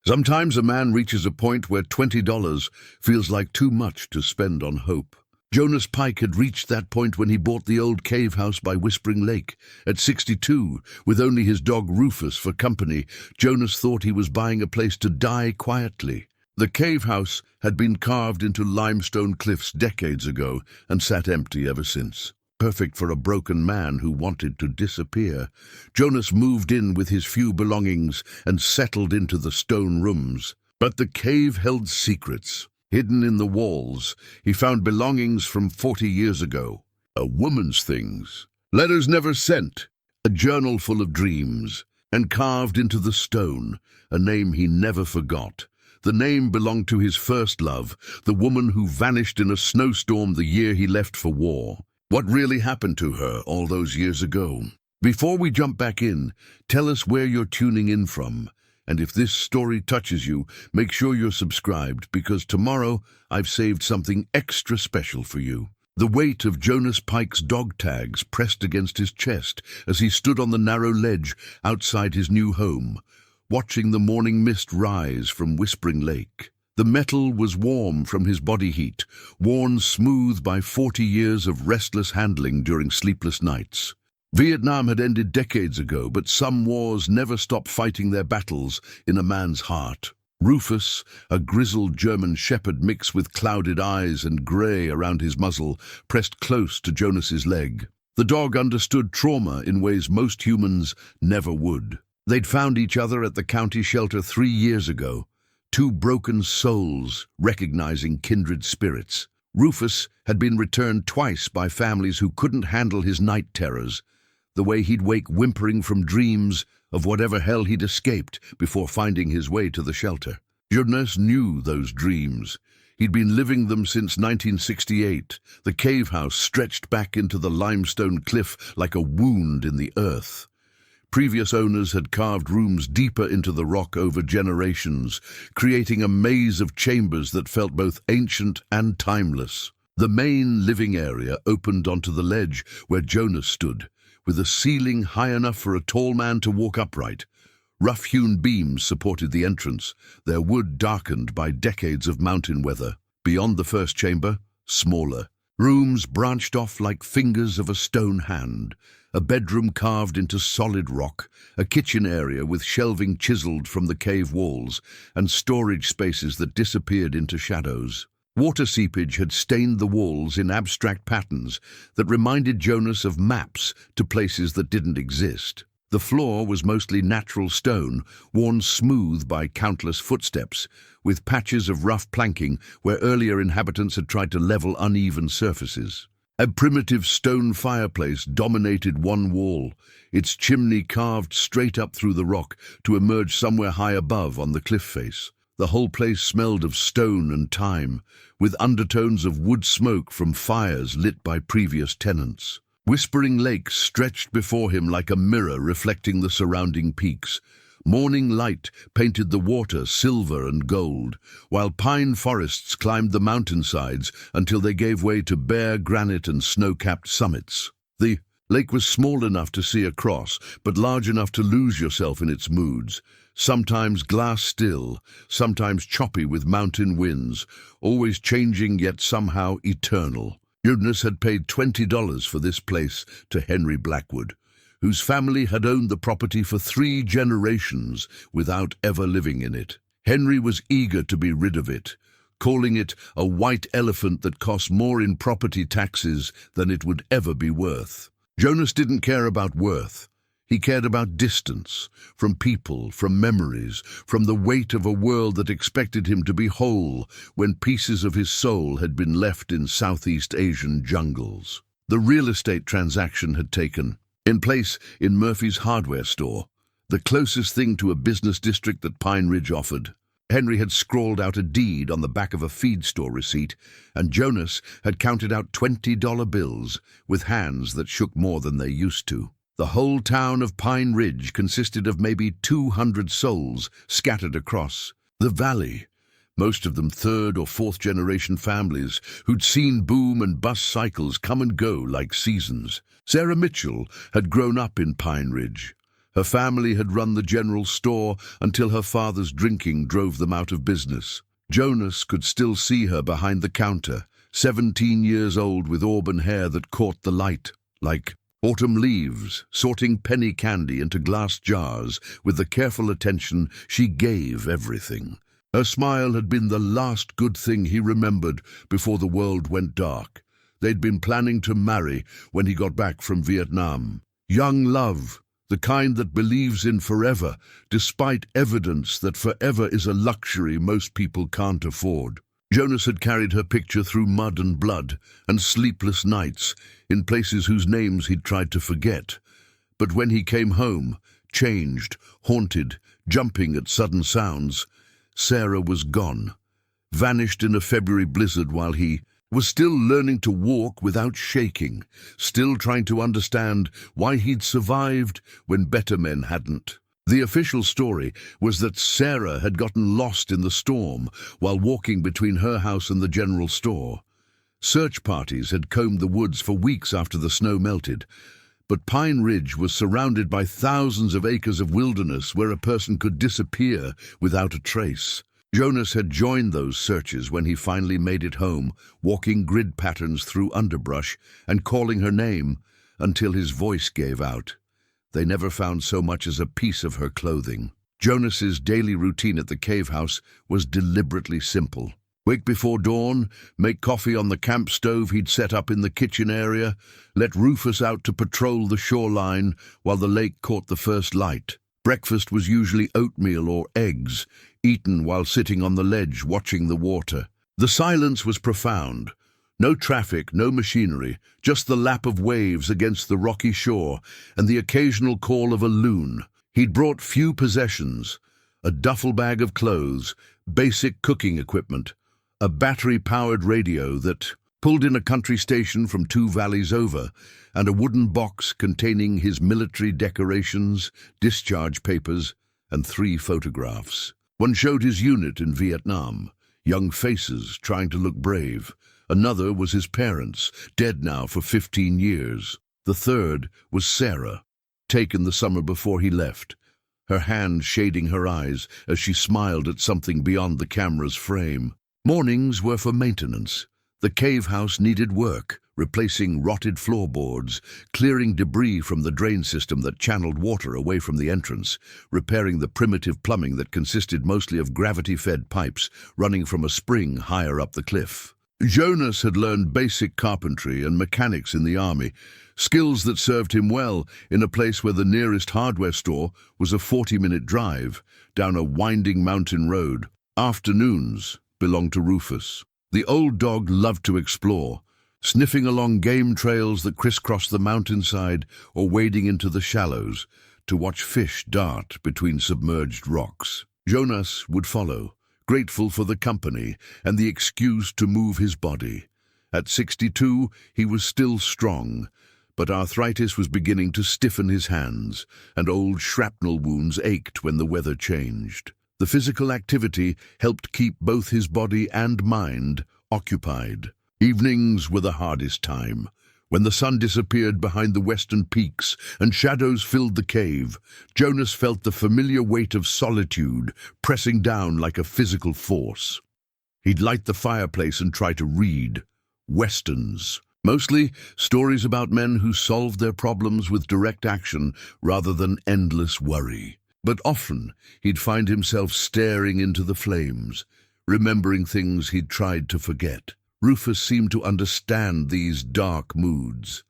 Sometimes a man reaches a point where $20 feels like too much to spend on hope. Jonas Pike had reached that point when he bought the old cave house by Whispering Lake. At 62, with only his dog Rufus for company, Jonas thought he was buying a place to die quietly. The cave house had been carved into limestone cliffs decades ago and sat empty ever since. Perfect for a broken man who wanted to disappear. Jonas moved in with his few belongings and settled into the stone rooms. But the cave held secrets. Hidden in the walls, he found belongings from 40 years ago. A woman's things. Letters never sent. A journal full of dreams. And carved into the stone, a name he never forgot. The name belonged to his first love, the woman who vanished in a snowstorm the year he left for war. What really happened to her all those years ago? Before we jump back in, tell us where you're tuning in from. And if this story touches you, make sure you're subscribed, because tomorrow I've saved something extra special for you. The weight of Jonas Pike's dog tags pressed against his chest as he stood on the narrow ledge outside his new home, watching the morning mist rise from Whispering Lake. The metal was warm from his body heat, worn smooth by 40 years of restless handling during sleepless nights. Vietnam had ended decades ago, but some wars never stop fighting their battles in a man's heart. Rufus, a grizzled German shepherd mix with clouded eyes and grey around his muzzle, pressed close to Jonas's leg. The dog understood trauma in ways most humans never would. They'd found each other at the county shelter 3 years ago. Two broken souls recognizing kindred spirits. Rufus had been returned twice by families who couldn't handle his night terrors, the way he'd wake whimpering from dreams of whatever hell he'd escaped before finding his way to the shelter. Jonas knew those dreams. He'd been living them since 1968. The cave house stretched back into the limestone cliff like a wound in the earth. Previous owners had carved rooms deeper into the rock over generations, creating a maze of chambers that felt both ancient and timeless. The main living area opened onto the ledge where Jonas stood, with a ceiling high enough for a tall man to walk upright. Rough-hewn beams supported the entrance, their wood darkened by decades of mountain weather. Beyond the first chamber, smaller. Rooms branched off like fingers of a stone hand. A bedroom carved into solid rock, a kitchen area with shelving chiseled from the cave walls, and storage spaces that disappeared into shadows. Water seepage had stained the walls in abstract patterns that reminded Jonas of maps to places that didn't exist. The floor was mostly natural stone, worn smooth by countless footsteps, with patches of rough planking where earlier inhabitants had tried to level uneven surfaces. A primitive stone fireplace dominated one wall, its chimney carved straight up through the rock to emerge somewhere high above on the cliff face. The whole place smelled of stone and time, with undertones of wood smoke from fires lit by previous tenants. Whispering Lake stretched before him like a mirror reflecting the surrounding peaks. Morning light painted the water silver and gold, while pine forests climbed the mountainsides until they gave way to bare granite and snow-capped summits. The lake was small enough to see across, but large enough to lose yourself in its moods. Sometimes glass still, sometimes choppy with mountain winds, always changing yet somehow eternal. Jonas had paid $20 for this place to Henry Blackwood, whose family had owned the property for 3 generations without ever living in it. Henry was eager to be rid of it, calling it a white elephant that cost more in property taxes than it would ever be worth. Jonas didn't care about worth. He cared about distance, from people, from memories, from the weight of a world that expected him to be whole when pieces of his soul had been left in Southeast Asian jungles. The real estate transaction had taken place in Murphy's hardware store, the closest thing to a business district that Pine Ridge offered. Henry had scrawled out a deed on the back of a feed store receipt, and Jonas had counted out $20 bills with hands that shook more than they used to. The whole town of Pine Ridge consisted of maybe 200 souls scattered across the valley, most of them 3rd or 4th generation families who'd seen boom and bust cycles come and go like seasons. Sarah Mitchell had grown up in Pine Ridge. Her family had run the general store until her father's drinking drove them out of business. Jonas could still see her behind the counter, 17 years old with auburn hair that caught the light, like autumn leaves, sorting penny candy into glass jars with the careful attention she gave everything. Her smile had been the last good thing he remembered before the world went dark. They'd been planning to marry when he got back from Vietnam. Young love, the kind that believes in forever, despite evidence that forever is a luxury most people can't afford. Jonas had carried her picture through mud and blood and sleepless nights in places whose names he'd tried to forget. But when he came home, changed, haunted, jumping at sudden sounds, Sarah was gone, vanished in a February blizzard while he was still learning to walk without shaking, still trying to understand why he'd survived when better men hadn't. The official story was that Sarah had gotten lost in the storm while walking between her house and the general store. Search parties had combed the woods for weeks after the snow melted, but Pine Ridge was surrounded by thousands of acres of wilderness where a person could disappear without a trace. Jonas had joined those searches when he finally made it home, walking grid patterns through underbrush and calling her name until his voice gave out. They never found so much as a piece of her clothing. Jonas's daily routine at the cave house was deliberately simple. Wake before dawn, make coffee on the camp stove he'd set up in the kitchen area, let Rufus out to patrol the shoreline while the lake caught the first light. Breakfast was usually oatmeal or eggs, eaten while sitting on the ledge watching the water. The silence was profound. No traffic, no machinery, just the lap of waves against the rocky shore and the occasional call of a loon. He'd brought few possessions: a duffel bag of clothes, basic cooking equipment, a battery-powered radio that pulled in a country station from 2 valleys over, and a wooden box containing his military decorations, discharge papers, and 3 photographs. One showed his unit in Vietnam, young faces trying to look brave. Another was his parents, dead now for 15 years. The third was Sarah, taken the summer before he left, her hand shading her eyes as she smiled at something beyond the camera's frame. Mornings were for maintenance. The cave house needed work, replacing rotted floorboards, clearing debris from the drain system that channeled water away from the entrance, repairing the primitive plumbing that consisted mostly of gravity-fed pipes running from a spring higher up the cliff. Jonas had learned basic carpentry and mechanics in the army, skills that served him well in a place where the nearest hardware store was a 40-minute drive down a winding mountain road. Afternoons belonged to Rufus. The old dog loved to explore, sniffing along game trails that crisscrossed the mountainside or wading into the shallows to watch fish dart between submerged rocks. Jonas would follow, grateful for the company and the excuse to move his body. At 62, he was still strong, but arthritis was beginning to stiffen his hands, and old shrapnel wounds ached when the weather changed. The physical activity helped keep both his body and mind occupied. Evenings were the hardest time. When the sun disappeared behind the western peaks and shadows filled the cave, Jonas felt the familiar weight of solitude pressing down like a physical force. He'd light the fireplace and try to read. Westerns. Mostly stories about men who solved their problems with direct action rather than endless worry. But often he'd find himself staring into the flames, remembering things he'd tried to forget. Rufus seemed to understand these dark moods.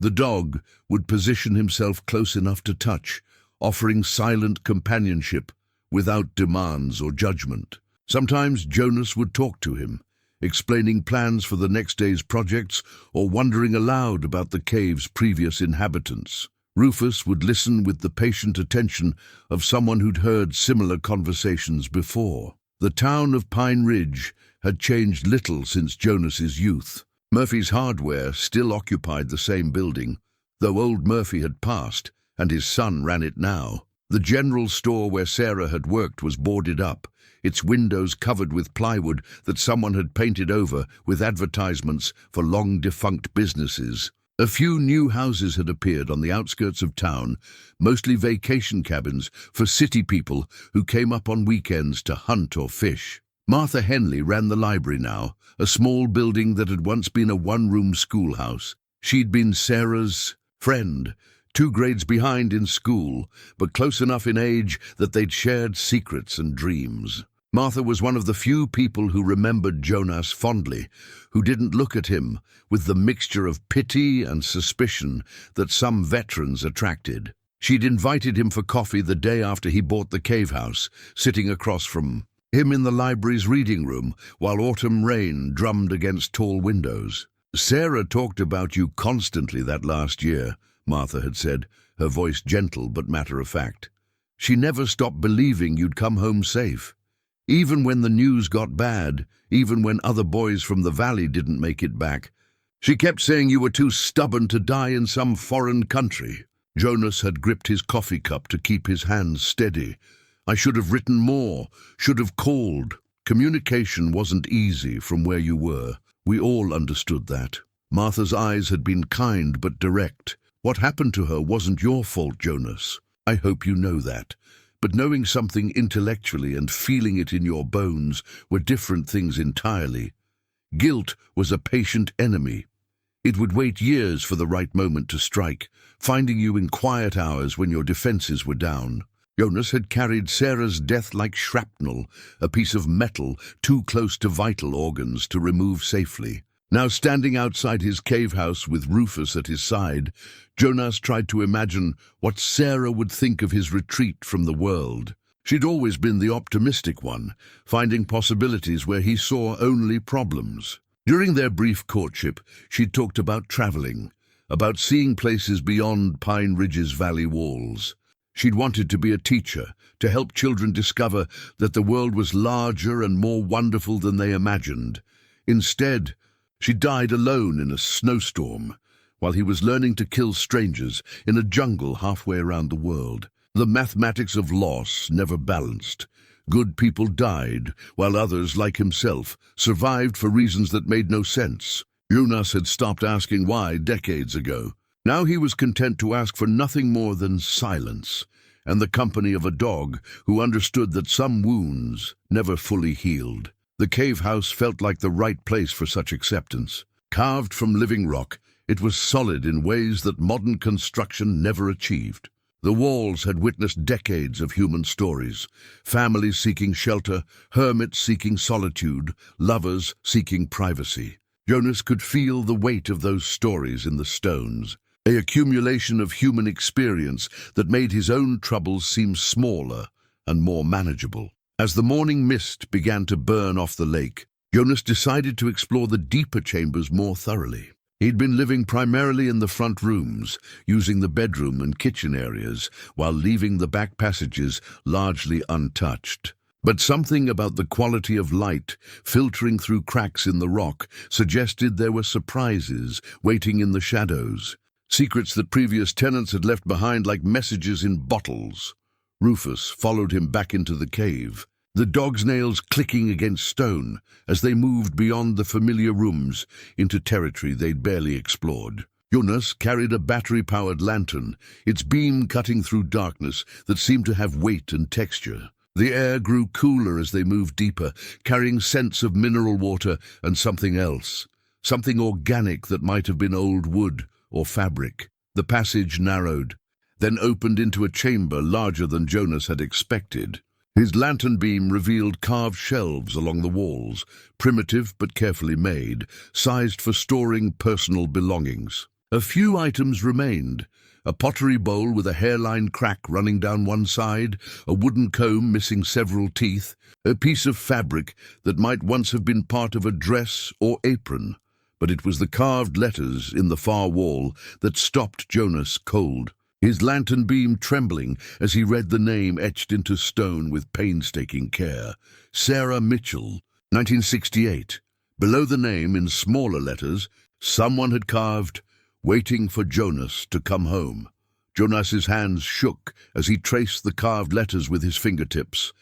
The dog would position himself close enough to touch, offering silent companionship without demands or judgment. Sometimes Jonas would talk to him, explaining plans for the next day's projects or wondering aloud about the cave's previous inhabitants. Rufus would listen with the patient attention of someone who'd heard similar conversations before. The town of Pine Ridge had changed little since Jonas's youth. Murphy's Hardware still occupied the same building, though old Murphy had passed and his son ran it now. The general store where Sarah had worked was boarded up, its windows covered with plywood that someone had painted over with advertisements for long-defunct businesses. A few new houses had appeared on the outskirts of town, mostly vacation cabins for city people who came up on weekends to hunt or fish. Martha Henley ran the library now, a small building that had once been a one-room schoolhouse. She'd been Sarah's friend, 2 grades behind in school, but close enough in age that they'd shared secrets and dreams. Martha was one of the few people who remembered Jonas fondly, who didn't look at him with the mixture of pity and suspicion that some veterans attracted. She'd invited him for coffee the day after he bought the cave house, sitting across from him in the library's reading room while autumn rain drummed against tall windows. "Sarah talked about you constantly that last year," Martha had said, her voice gentle but matter-of-fact. "She never stopped believing you'd come home safe. Even when the news got bad, even when other boys from the valley didn't make it back, she kept saying you were too stubborn to die in some foreign country." Jonas had gripped his coffee cup to keep his hands steady. "I should have written more, should have called. Communication wasn't easy from where you were. We all understood that." Martha's eyes had been kind but direct. "What happened to her wasn't your fault, Jonas. I hope you know that. But knowing something intellectually and feeling it in your bones were different things entirely. Guilt was a patient enemy. It would wait years for the right moment to strike, finding you in quiet hours when your defenses were down." Jonas had carried Sarah's death like shrapnel, a piece of metal too close to vital organs to remove safely. Now standing outside his cave house with Rufus at his side, Jonas tried to imagine what Sarah would think of his retreat from the world. She'd always been the optimistic one, finding possibilities where he saw only problems. During their brief courtship, she'd talked about traveling, about seeing places beyond Pine Ridge's valley walls. She'd wanted to be a teacher, to help children discover that the world was larger and more wonderful than they imagined. Instead, she died alone in a snowstorm, while he was learning to kill strangers in a jungle halfway around the world. The mathematics of loss never balanced. Good people died, while others, like himself, survived for reasons that made no sense. Jonas had stopped asking why decades ago. Now he was content to ask for nothing more than silence, and the company of a dog who understood that some wounds never fully healed. The cave house felt like the right place for such acceptance. Carved from living rock, it was solid in ways that modern construction never achieved. The walls had witnessed decades of human stories, families seeking shelter, hermits seeking solitude, lovers seeking privacy. Jonas could feel the weight of those stories in the stones, an accumulation of human experience that made his own troubles seem smaller and more manageable. As the morning mist began to burn off the lake, Jonas decided to explore the deeper chambers more thoroughly. He'd been living primarily in the front rooms, using the bedroom and kitchen areas, while leaving the back passages largely untouched. But something about the quality of light filtering through cracks in the rock suggested there were surprises waiting in the shadows, secrets that previous tenants had left behind like messages in bottles. Rufus followed him back into the cave, the dog's nails clicking against stone as they moved beyond the familiar rooms into territory they'd barely explored. Jonas carried a battery-powered lantern, its beam cutting through darkness that seemed to have weight and texture. The air grew cooler as they moved deeper, carrying scents of mineral water and something else, something organic that might have been old wood or fabric. The passage narrowed, then opened into a chamber larger than Jonas had expected. His lantern beam revealed carved shelves along the walls, primitive but carefully made, sized for storing personal belongings. A few items remained: a pottery bowl with a hairline crack running down one side, a wooden comb missing several teeth, a piece of fabric that might once have been part of a dress or apron. But it was the carved letters in the far wall that stopped Jonas cold, his lantern beam trembling as he read the name etched into stone with painstaking care. Sarah Mitchell, 1968. Below the name, in smaller letters, someone had carved, "Waiting for Jonas to come home." Jonas's hands shook as he traced the carved letters with his fingertips,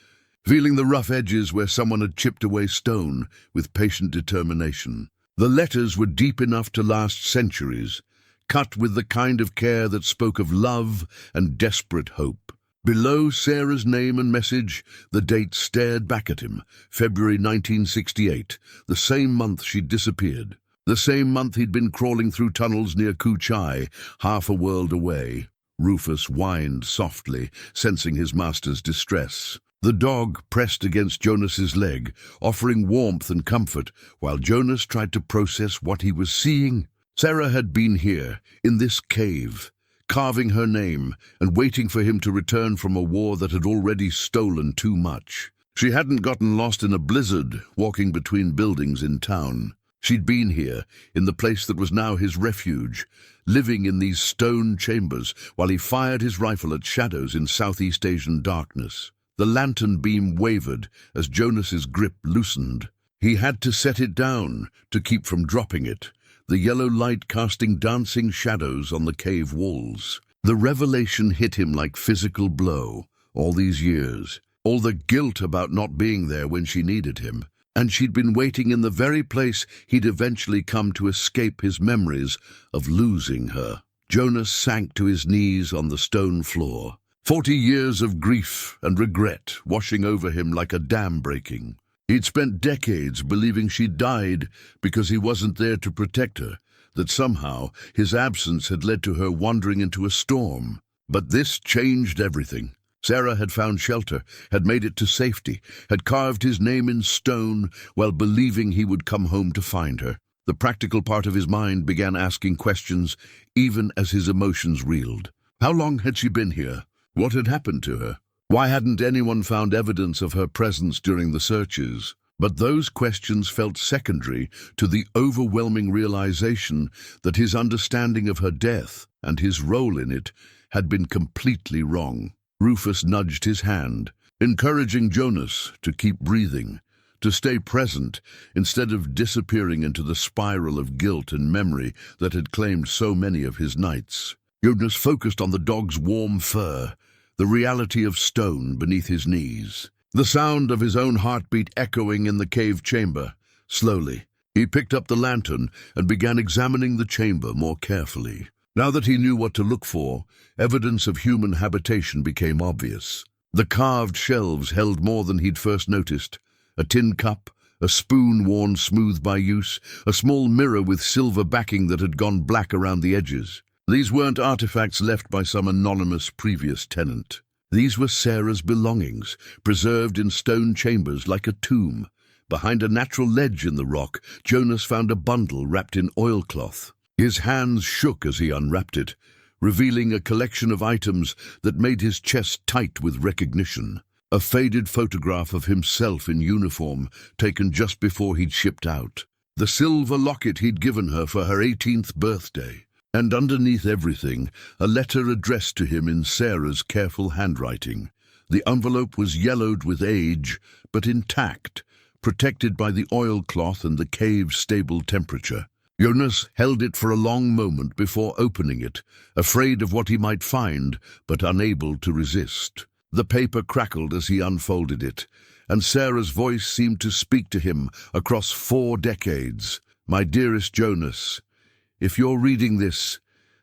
feeling the rough edges where someone had chipped away stone with patient determination. The letters were deep enough to last centuries, cut with the kind of care that spoke of love and desperate hope. Below Sarah's name and message, the date stared back at him, February 1968, the same month she'd disappeared. The same month he'd been crawling through tunnels near Kuchai, half a world away. Rufus whined softly, sensing his master's distress. The dog pressed against Jonas's leg, offering warmth and comfort, while Jonas tried to process what he was seeing. Sarah had been here, in this cave, carving her name and waiting for him to return from a war that had already stolen too much. She hadn't gotten lost in a blizzard, walking between buildings in town. She'd been here, in the place that was now his refuge, living in these stone chambers while he fired his rifle at shadows in Southeast Asian darkness. The lantern beam wavered as Jonas's grip loosened. He had to set it down to keep from dropping it, the yellow light casting dancing shadows on the cave walls. The revelation hit him like physical blow. All these years, all the guilt about not being there when she needed him. And she'd been waiting in the very place he'd eventually come to escape his memories of losing her. Jonas sank to his knees on the stone floor. 40 years of grief and regret washing over him like a dam breaking. He'd spent decades believing she'd died because he wasn't there to protect her, that somehow his absence had led to her wandering into a storm. But this changed everything. Sarah had found shelter, had made it to safety, had carved his name in stone while believing he would come home to find her. The practical part of his mind began asking questions, even as his emotions reeled. How long had she been here? What had happened to her? Why hadn't anyone found evidence of her presence during the searches? But those questions felt secondary to the overwhelming realization that his understanding of her death and his role in it had been completely wrong. Rufus nudged his hand, encouraging Jonas to keep breathing, to stay present instead of disappearing into the spiral of guilt and memory that had claimed so many of his nights. Jonas focused on the dog's warm fur, the reality of stone beneath his knees, the sound of his own heartbeat echoing in the cave chamber. Slowly, he picked up the lantern and began examining the chamber more carefully. Now that he knew what to look for, evidence of human habitation became obvious. The carved shelves held more than he'd first noticed. A tin cup, a spoon worn smooth by use, a small mirror with silver backing that had gone black around the edges. These weren't artifacts left by some anonymous previous tenant. These were Sarah's belongings, preserved in stone chambers like a tomb. Behind a natural ledge in the rock, Jonas found a bundle wrapped in oilcloth. His hands shook as he unwrapped it, revealing a collection of items that made his chest tight with recognition. A faded photograph of himself in uniform, taken just before he'd shipped out. The silver locket he'd given her for her 18th birthday. And underneath everything, a letter addressed to him in Sarah's careful handwriting. The envelope was yellowed with age, but intact, protected by the oilcloth and the cave's stable temperature. Jonas held it for a long moment before opening it, afraid of what he might find, but unable to resist. The paper crackled as he unfolded it, and Sarah's voice seemed to speak to him across 4 decades. My dearest Jonas, if you're reading this,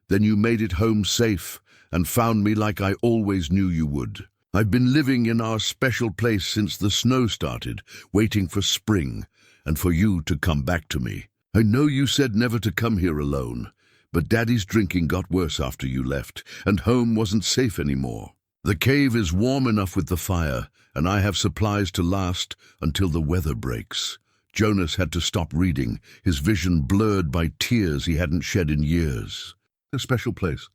then you made it home safe and found me like I always knew you would. I've been living in our special place since the snow started, waiting for spring and for you to come back to me. I know you said never to come here alone, but Daddy's drinking got worse after you left, and home wasn't safe anymore. The cave is warm enough with the fire, and I have supplies to last until the weather breaks. Jonas had to stop reading, his vision blurred by tears he hadn't shed in years. A special place.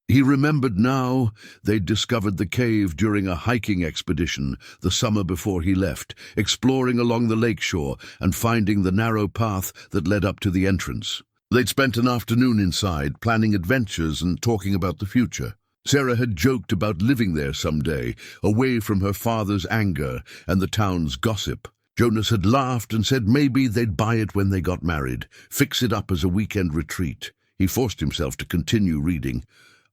He remembered now they'd discovered the cave during a hiking expedition the summer before he left, exploring along the lakeshore and finding the narrow path that led up to the entrance. They'd spent an afternoon inside, planning adventures and talking about the future. Sarah had joked about living there someday, away from her father's anger and the town's gossip. Jonas had laughed and said maybe they'd buy it when they got married, fix it up as a weekend retreat. He forced himself to continue reading.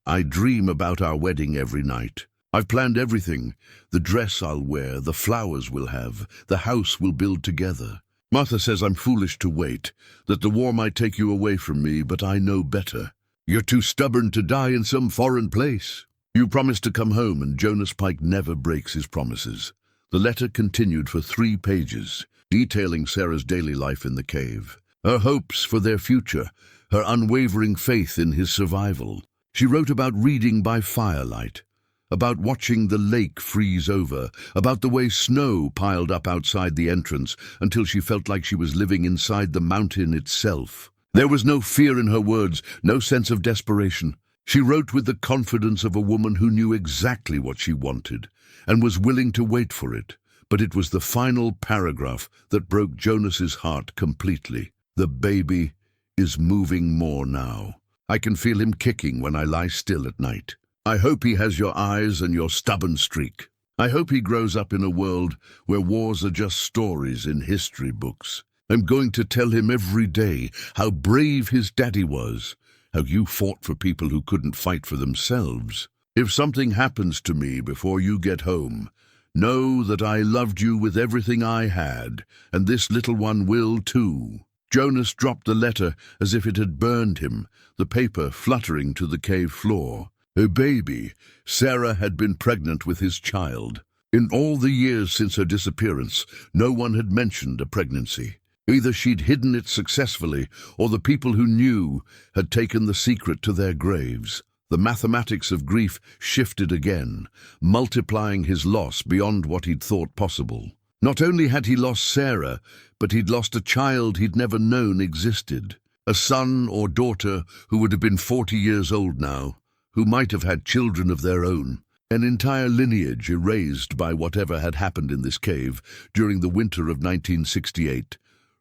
I dream about our wedding every night. I've planned everything. The dress I'll wear, the flowers we'll have, the house we'll build together. Martha says I'm foolish to wait, that the war might take you away from me, but I know better. You're too stubborn to die in some foreign place. You promised to come home, and Jonas Pike never breaks his promises. The letter continued for 3 pages, detailing Sarah's daily life in the cave, her hopes for their future, her unwavering faith in his survival. She wrote about reading by firelight, about watching the lake freeze over, about the way snow piled up outside the entrance until she felt like she was living inside the mountain itself. There was no fear in her words, no sense of desperation. She wrote with the confidence of a woman who knew exactly what she wanted and was willing to wait for it. But it was the final paragraph that broke Jonas's heart completely. The baby is moving more now. I can feel him kicking when I lie still at night. I hope he has your eyes and your stubborn streak. I hope he grows up in a world where wars are just stories in history books. I'm going to tell him every day how brave his daddy was, how you fought for people who couldn't fight for themselves. If something happens to me before you get home, know that I loved you with everything I had, and this little one will too. Jonas dropped the letter as if it had burned him, the paper fluttering to the cave floor. Her baby, Sarah, had been pregnant with his child. In all the years since her disappearance, no one had mentioned a pregnancy. Either she'd hidden it successfully, or the people who knew had taken the secret to their graves. The mathematics of grief shifted again, multiplying his loss beyond what he'd thought possible. Not only had he lost Sarah, but he'd lost a child he'd never known existed. A son or daughter who would have been 40 years old now, who might have had children of their own. An entire lineage erased by whatever had happened in this cave during the winter of 1968.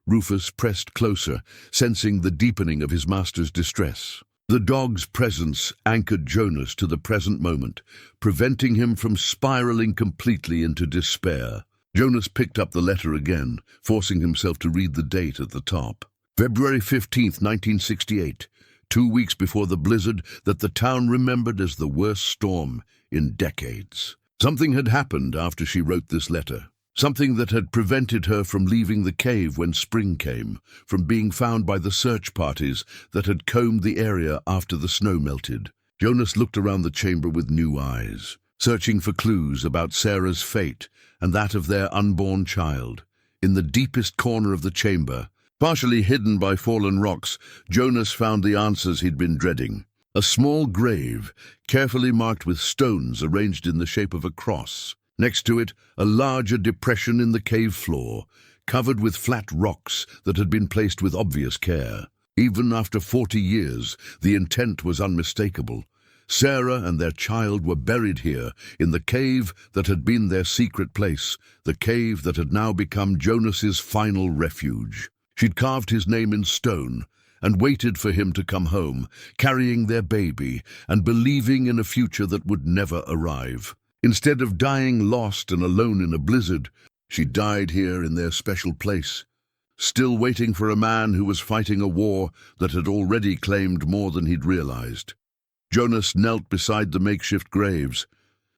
Rufus pressed closer, sensing the deepening of his master's distress. The dog's presence anchored Jonas to the present moment, preventing him from spiraling completely into despair. Jonas picked up the letter again, forcing himself to read the date at the top. February 15th, 1968, 2 weeks before the blizzard that the town remembered as the worst storm in decades. Something had happened after she wrote this letter. Something that had prevented her from leaving the cave when spring came, from being found by the search parties that had combed the area after the snow melted. Jonas looked around the chamber with new eyes, searching for clues about Sarah's fate and that of their unborn child. In the deepest corner of the chamber, partially hidden by fallen rocks, Jonas found the answers he'd been dreading. A small grave, carefully marked with stones arranged in the shape of a cross. Next to it, a larger depression in the cave floor, covered with flat rocks that had been placed with obvious care. Even after 40 years, the intent was unmistakable. Sarah and their child were buried here, in the cave that had been their secret place, the cave that had now become Jonas's final refuge. She'd carved his name in stone and waited for him to come home, carrying their baby and believing in a future that would never arrive. Instead of dying lost and alone in a blizzard, she died here in their special place, still waiting for a man who was fighting a war that had already claimed more than he'd realized. Jonas knelt beside the makeshift graves,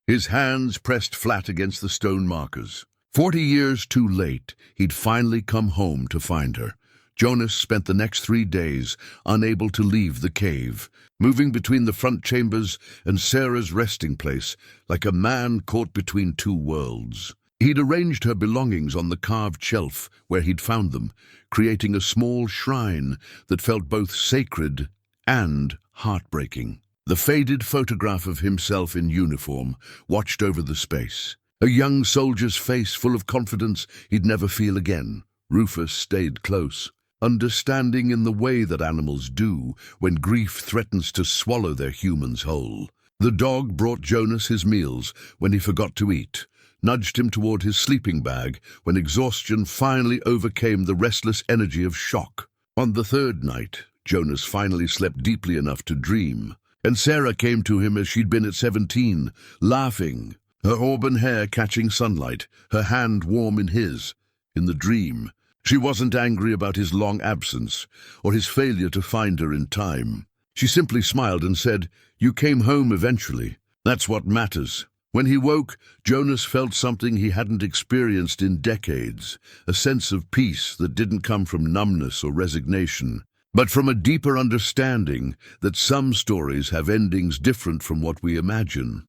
his hands pressed flat against the stone markers. 40 years too late, he'd finally come home to find her. Jonas spent the next 3 days unable to leave the cave, moving between the front chambers and Sarah's resting place like a man caught between 2 worlds. He'd arranged her belongings on the carved shelf where he'd found them, creating a small shrine that felt both sacred and heartbreaking. The faded photograph of himself in uniform watched over the space, a young soldier's face full of confidence he'd never feel again. Rufus stayed close, understanding in the way that animals do when grief threatens to swallow their humans whole. The dog brought Jonas his meals when he forgot to eat, nudged him toward his sleeping bag when exhaustion finally overcame the restless energy of shock. On the 3rd night, Jonas finally slept deeply enough to dream, and Sarah came to him as she'd been at 17, laughing, her auburn hair catching sunlight, her hand warm in his. In the dream, she wasn't angry about his long absence or his failure to find her in time. She simply smiled and said, "You came home eventually. That's what matters." When he woke, Jonas felt something he hadn't experienced in decades, a sense of peace that didn't come from numbness or resignation, but from a deeper understanding that some stories have endings different from what we imagine.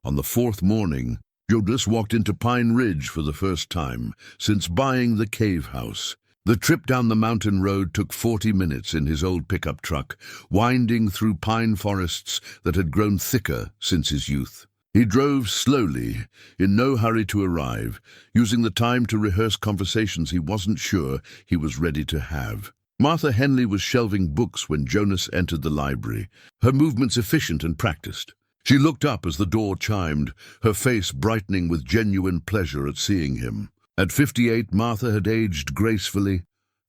On the fourth morning, Jonas walked into Pine Ridge for the first time since buying the cave house. The trip down the mountain road took 40 minutes in his old pickup truck, winding through pine forests that had grown thicker since his youth. He drove slowly, in no hurry to arrive, using the time to rehearse conversations he wasn't sure he was ready to have. Martha Henley was shelving books when Jonas entered the library, her movements efficient and practiced. She looked up as the door chimed, her face brightening with genuine pleasure at seeing him. At 58, Martha had aged gracefully,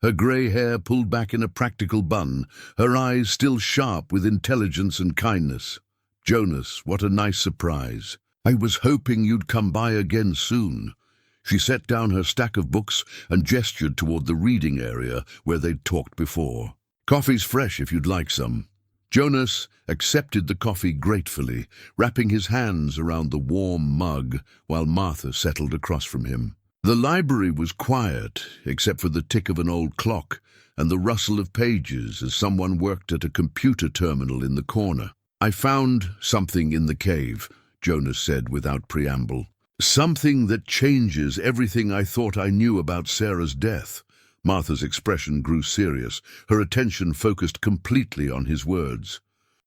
her grey hair pulled back in a practical bun, her eyes still sharp with intelligence and kindness. "Jonas, what a nice surprise. I was hoping you'd come by again soon." She set down her stack of books and gestured toward the reading area where they'd talked before. "Coffee's fresh if you'd like some." Jonas accepted the coffee gratefully, wrapping his hands around the warm mug while Martha settled across from him. The library was quiet, except for the tick of an old clock and the rustle of pages as someone worked at a computer terminal in the corner. "I found something in the cave," Jonas said without preamble. "Something that changes everything I thought I knew about Sarah's death." Martha's expression grew serious, her attention focused completely on his words.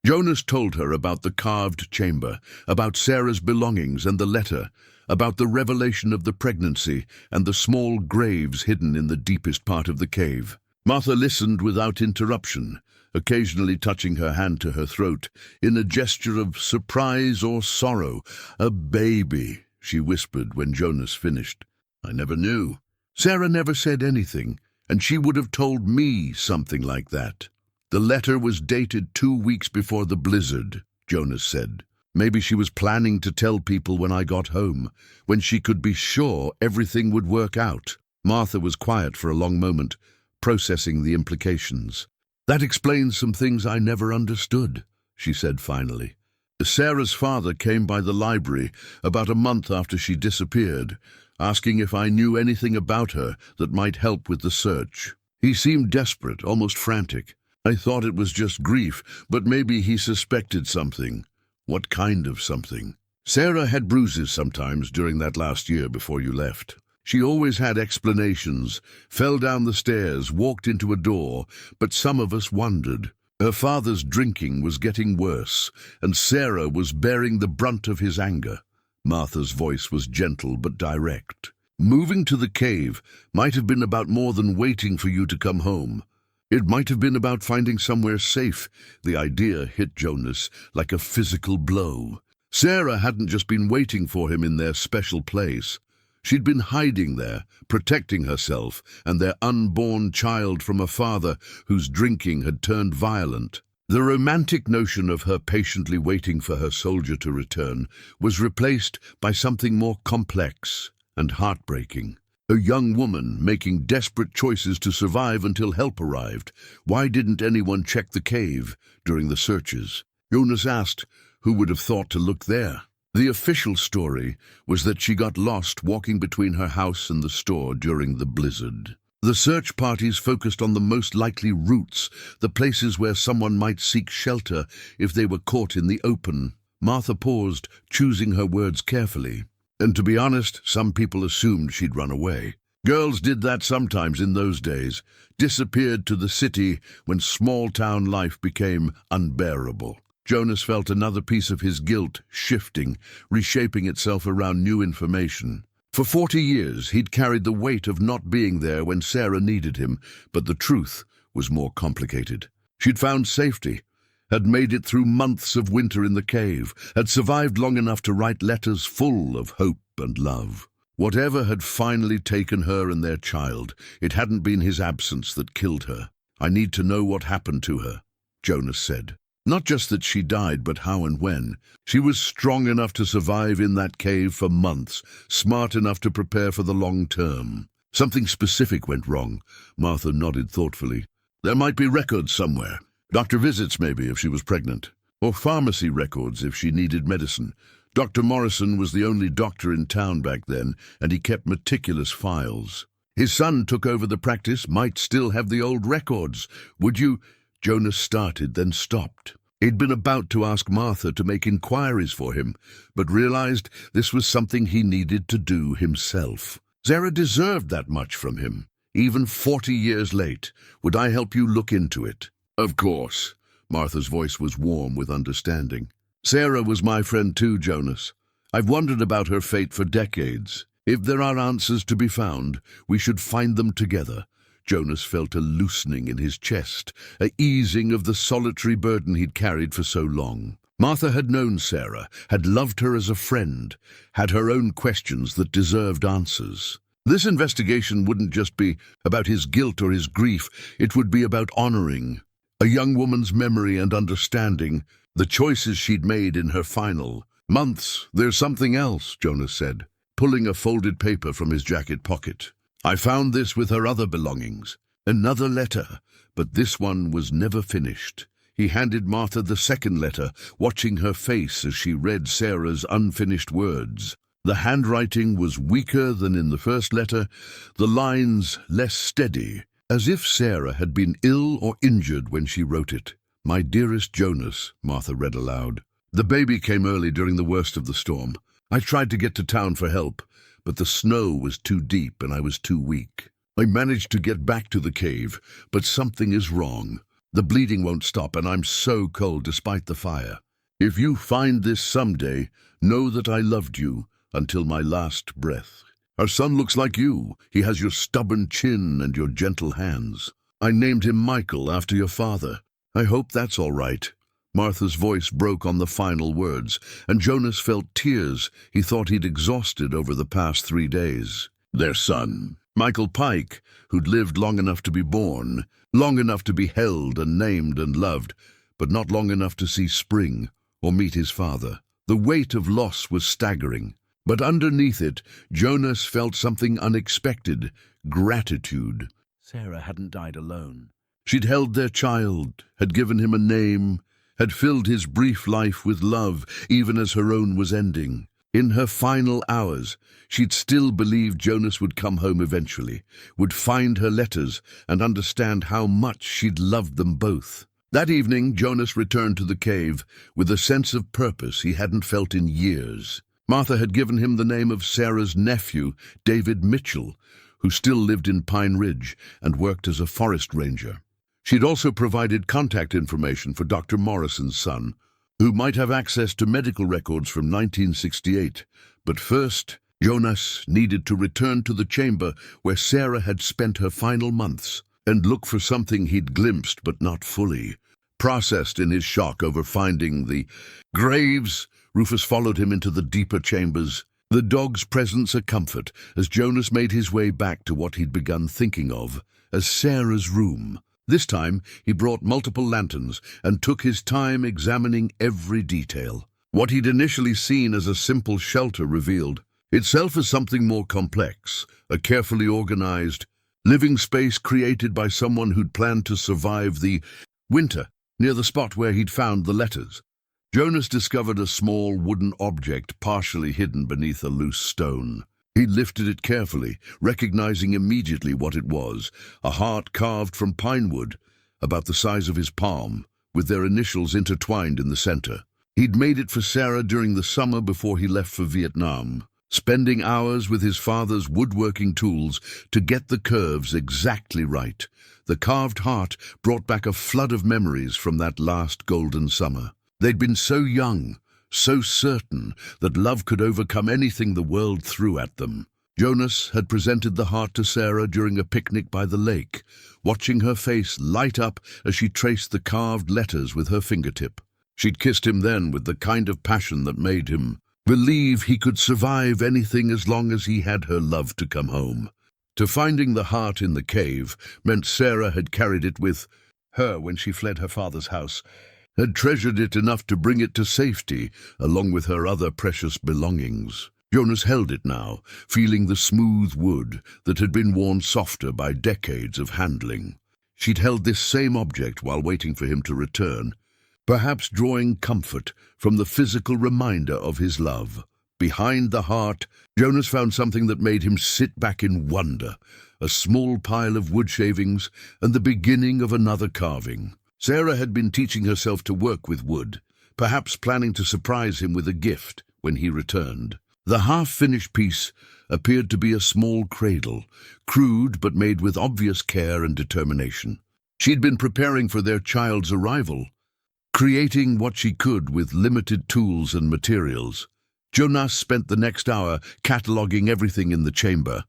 Jonas told her about the carved chamber, about Sarah's belongings and the letter, about the revelation of the pregnancy and the small graves hidden in the deepest part of the cave. Martha listened without interruption, occasionally touching her hand to her throat in a gesture of surprise or sorrow. "A baby," she whispered when Jonas finished. "I never knew. Sarah never said anything, and she would have told me something like that." "The letter was dated 2 weeks before the blizzard," Jonas said. "Maybe she was planning to tell people when I got home, when she could be sure everything would work out." Martha was quiet for a long moment, processing the implications. "That explains some things I never understood," she said finally. "Sarah's father came by the library about a month after she disappeared, asking if I knew anything about her that might help with the search. He seemed desperate, almost frantic. I thought it was just grief, but maybe he suspected something. What kind of something? Sarah had bruises sometimes during that last year before you left. She always had explanations, fell down the stairs, walked into a door, but some of us wondered. Her father's drinking was getting worse, and Sarah was bearing the brunt of his anger." Martha's voice was gentle but direct. "Moving to the cave might have been about more than waiting for you to come home. It might have been about finding somewhere safe." The idea hit Jonas like a physical blow. Sarah hadn't just been waiting for him in their special place. She'd been hiding there, protecting herself and their unborn child from a father whose drinking had turned violent. The romantic notion of her patiently waiting for her soldier to return was replaced by something more complex and heartbreaking. A young woman making desperate choices to survive until help arrived. Why didn't anyone check the cave during the searches? Jonas asked, who would have thought to look there? The official story was that she got lost walking between her house and the store during the blizzard. The search parties focused on the most likely routes, the places where someone might seek shelter if they were caught in the open. Martha paused, choosing her words carefully. And to be honest, some people assumed she'd run away. Girls did that sometimes in those days, disappeared to the city when small-town life became unbearable. Jonas felt another piece of his guilt shifting, reshaping itself around new information. For 40 years, he'd carried the weight of not being there when Sarah needed him, but the truth was more complicated. She'd found safety, had made it through months of winter in the cave, had survived long enough to write letters full of hope and love. Whatever had finally taken her and their child, it hadn't been his absence that killed her. "I need to know what happened to her," Jonas said. Not just that she died, but how and when. She was strong enough to survive in that cave for months, smart enough to prepare for the long term. Something specific went wrong. Martha nodded thoughtfully. There might be records somewhere. Doctor visits, maybe, if she was pregnant. Or pharmacy records if she needed medicine. Dr. Morrison was the only doctor in town back then, and he kept meticulous files. His son took over the practice, might still have the old records. Would you... Jonas started, then stopped. He'd been about to ask Martha to make inquiries for him, but realized this was something he needed to do himself. Sarah deserved that much from him, even 40 years late. Would I help you look into it? Of course. Martha's voice was warm with understanding. Sarah was my friend too, Jonas. I've wondered about her fate for decades. If there are answers to be found, we should find them together. Jonas felt a loosening in his chest, a easing of the solitary burden he'd carried for so long. Martha had known Sarah, had loved her as a friend, had her own questions that deserved answers. This investigation wouldn't just be about his guilt or his grief, it would be about honoring a young woman's memory and understanding, the choices she'd made in her final months. There's something else, Jonas said, pulling a folded paper from his jacket pocket. I found this with her other belongings. Another letter, but this one was never finished. He handed Martha the second letter, watching her face as she read Sarah's unfinished words. The handwriting was weaker than in the first letter, the lines less steady, as if Sarah had been ill or injured when she wrote it. My dearest Jonas, Martha read aloud. The baby came early during the worst of the storm. I tried to get to town for help, but the snow was too deep and I was too weak. I managed to get back to the cave, but something is wrong. The bleeding won't stop and I'm so cold despite the fire. If you find this someday, know that I loved you until my last breath. Our son looks like you. He has your stubborn chin and your gentle hands. I named him Michael after your father. I hope that's all right. Martha's voice broke on the final words, and Jonas felt tears he thought he'd exhausted over the past 3 days. Their son, Michael Pike, who'd lived long enough to be born, long enough to be held and named and loved, but not long enough to see spring or meet his father. The weight of loss was staggering, but underneath it, Jonas felt something unexpected, gratitude. Sarah hadn't died alone. She'd held their child, had given him a name, had filled his brief life with love, even as her own was ending. In her final hours, she'd still believed Jonas would come home eventually, would find her letters and understand how much she'd loved them both. That evening, Jonas returned to the cave with a sense of purpose he hadn't felt in years. Martha had given him the name of Sarah's nephew, David Mitchell, who still lived in Pine Ridge and worked as a forest ranger. She'd also provided contact information for Dr. Morrison's son, who might have access to medical records from 1968. But first, Jonas needed to return to the chamber where Sarah had spent her final months and look for something he'd glimpsed but not fully. Processed in his shock over finding the graves, Rufus followed him into the deeper chambers, the dog's presence a comfort as Jonas made his way back to what he'd begun thinking of as Sarah's room. This time, he brought multiple lanterns and took his time examining every detail. What he'd initially seen as a simple shelter revealed itself as something more complex, a carefully organized, living space created by someone who'd planned to survive the winter near the spot where he'd found the letters. Jonas discovered a small wooden object partially hidden beneath a loose stone. He lifted it carefully, recognizing immediately what it was, a heart carved from pine wood, about the size of his palm, with their initials intertwined in the center. He'd made it for Sarah during the summer before he left for Vietnam, spending hours with his father's woodworking tools to get the curves exactly right. The carved heart brought back a flood of memories from that last golden summer. They'd been so young, so certain that love could overcome anything the world threw at them. Jonas had presented the heart to Sarah during a picnic by the lake, watching her face light up as she traced the carved letters with her fingertip. She'd kissed him then with the kind of passion that made him believe he could survive anything as long as he had her love to come home. To finding the heart in the cave meant Sarah had carried it with her when she fled her father's house, had treasured it enough to bring it to safety, along with her other precious belongings. Jonas held it now, feeling the smooth wood that had been worn softer by decades of handling. She'd held this same object while waiting for him to return, perhaps drawing comfort from the physical reminder of his love. Behind the heart, Jonas found something that made him sit back in wonder, a small pile of wood shavings and the beginning of another carving. Sarah had been teaching herself to work with wood, perhaps planning to surprise him with a gift when he returned. The half-finished piece appeared to be a small cradle, crude but made with obvious care and determination. She'd been preparing for their child's arrival, creating what she could with limited tools and materials. Jonas spent the next hour cataloguing everything in the chamber,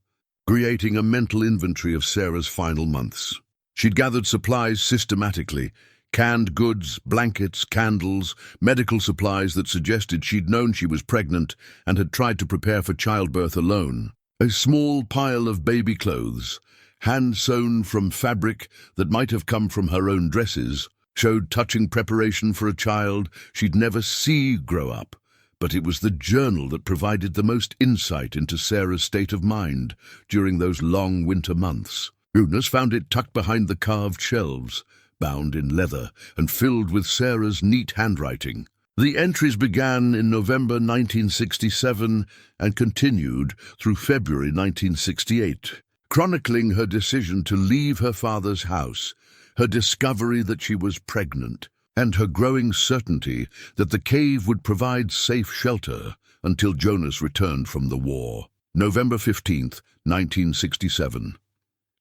creating a mental inventory of Sarah's final months. She'd gathered supplies systematically, canned goods, blankets, candles, medical supplies that suggested she'd known she was pregnant and had tried to prepare for childbirth alone. A small pile of baby clothes, hand-sewn from fabric that might have come from her own dresses, showed touching preparation for a child she'd never see grow up. But it was the journal that provided the most insight into Sarah's state of mind during those long winter months. Jonas found it tucked behind the carved shelves, bound in leather and filled with Sarah's neat handwriting. The entries began in November 1967 and continued through February 1968, chronicling her decision to leave her father's house, her discovery that she was pregnant, and her growing certainty that the cave would provide safe shelter until Jonas returned from the war. November 15th, 1967.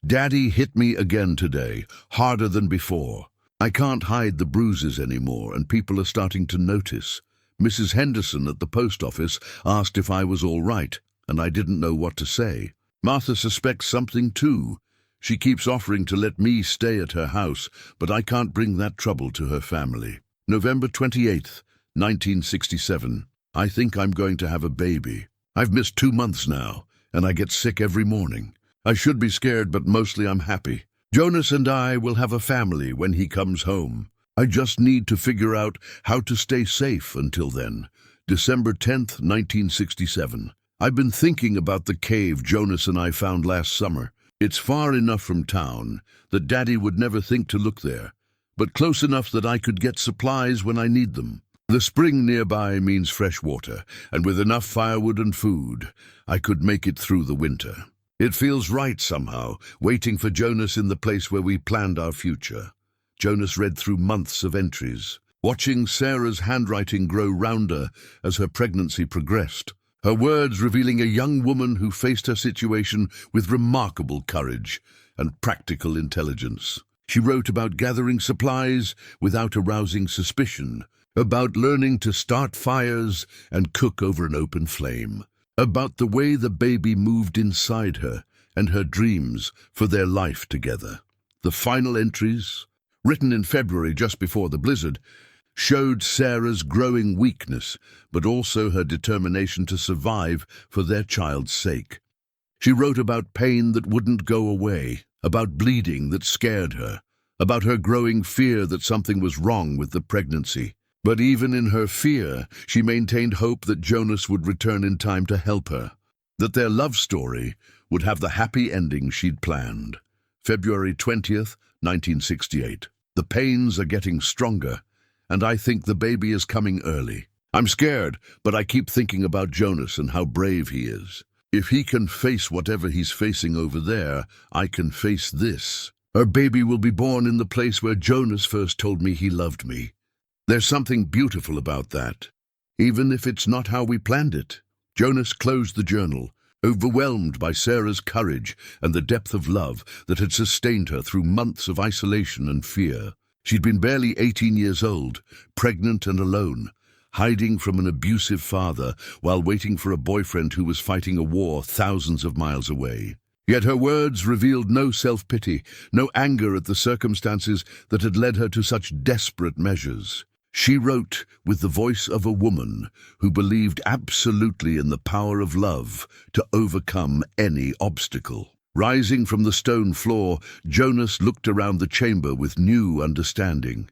Daddy hit me again today, harder than before. I can't hide the bruises anymore, and people are starting to notice. Mrs. Henderson at the post office asked if I was all right, and I didn't know what to say. Martha suspects something too. She keeps offering to let me stay at her house, but I can't bring that trouble to her family. November 28th, 1967. I think I'm going to have a baby. I've missed 2 months now, and I get sick every morning. I should be scared, but mostly I'm happy. Jonas and I will have a family when he comes home. I just need to figure out how to stay safe until then. December 10th, 1967. I've been thinking about the cave Jonas and I found last summer. It's far enough from town that Daddy would never think to look there, but close enough that I could get supplies when I need them. The spring nearby means fresh water, and with enough firewood and food, I could make it through the winter. It feels right somehow, waiting for Jonas in the place where we planned our future. Jonas read through months of entries, watching Sarah's handwriting grow rounder as her pregnancy progressed, her words revealing a young woman who faced her situation with remarkable courage and practical intelligence. She wrote about gathering supplies without arousing suspicion, about learning to start fires and cook over an open flame, about the way the baby moved inside her and her dreams for their life together. The final entries, written in February just before the blizzard, showed Sarah's growing weakness, but also her determination to survive for their child's sake. She wrote about pain that wouldn't go away, about bleeding that scared her, about her growing fear that something was wrong with the pregnancy. But even in her fear, she maintained hope that Jonas would return in time to help her, that their love story would have the happy ending she'd planned. February 20th, 1968. The pains are getting stronger, and I think the baby is coming early. I'm scared, but I keep thinking about Jonas and how brave he is. If he can face whatever he's facing over there, I can face this. Our baby will be born in the place where Jonas first told me he loved me. There's something beautiful about that, even if it's not how we planned it. Jonas closed the journal, overwhelmed by Sarah's courage and the depth of love that had sustained her through months of isolation and fear. She'd been barely 18 years old, pregnant and alone, hiding from an abusive father while waiting for a boyfriend who was fighting a war thousands of miles away. Yet her words revealed no self-pity, no anger at the circumstances that had led her to such desperate measures. She wrote with the voice of a woman who believed absolutely in the power of love to overcome any obstacle. Rising from the stone floor, Jonas looked around the chamber with new understanding.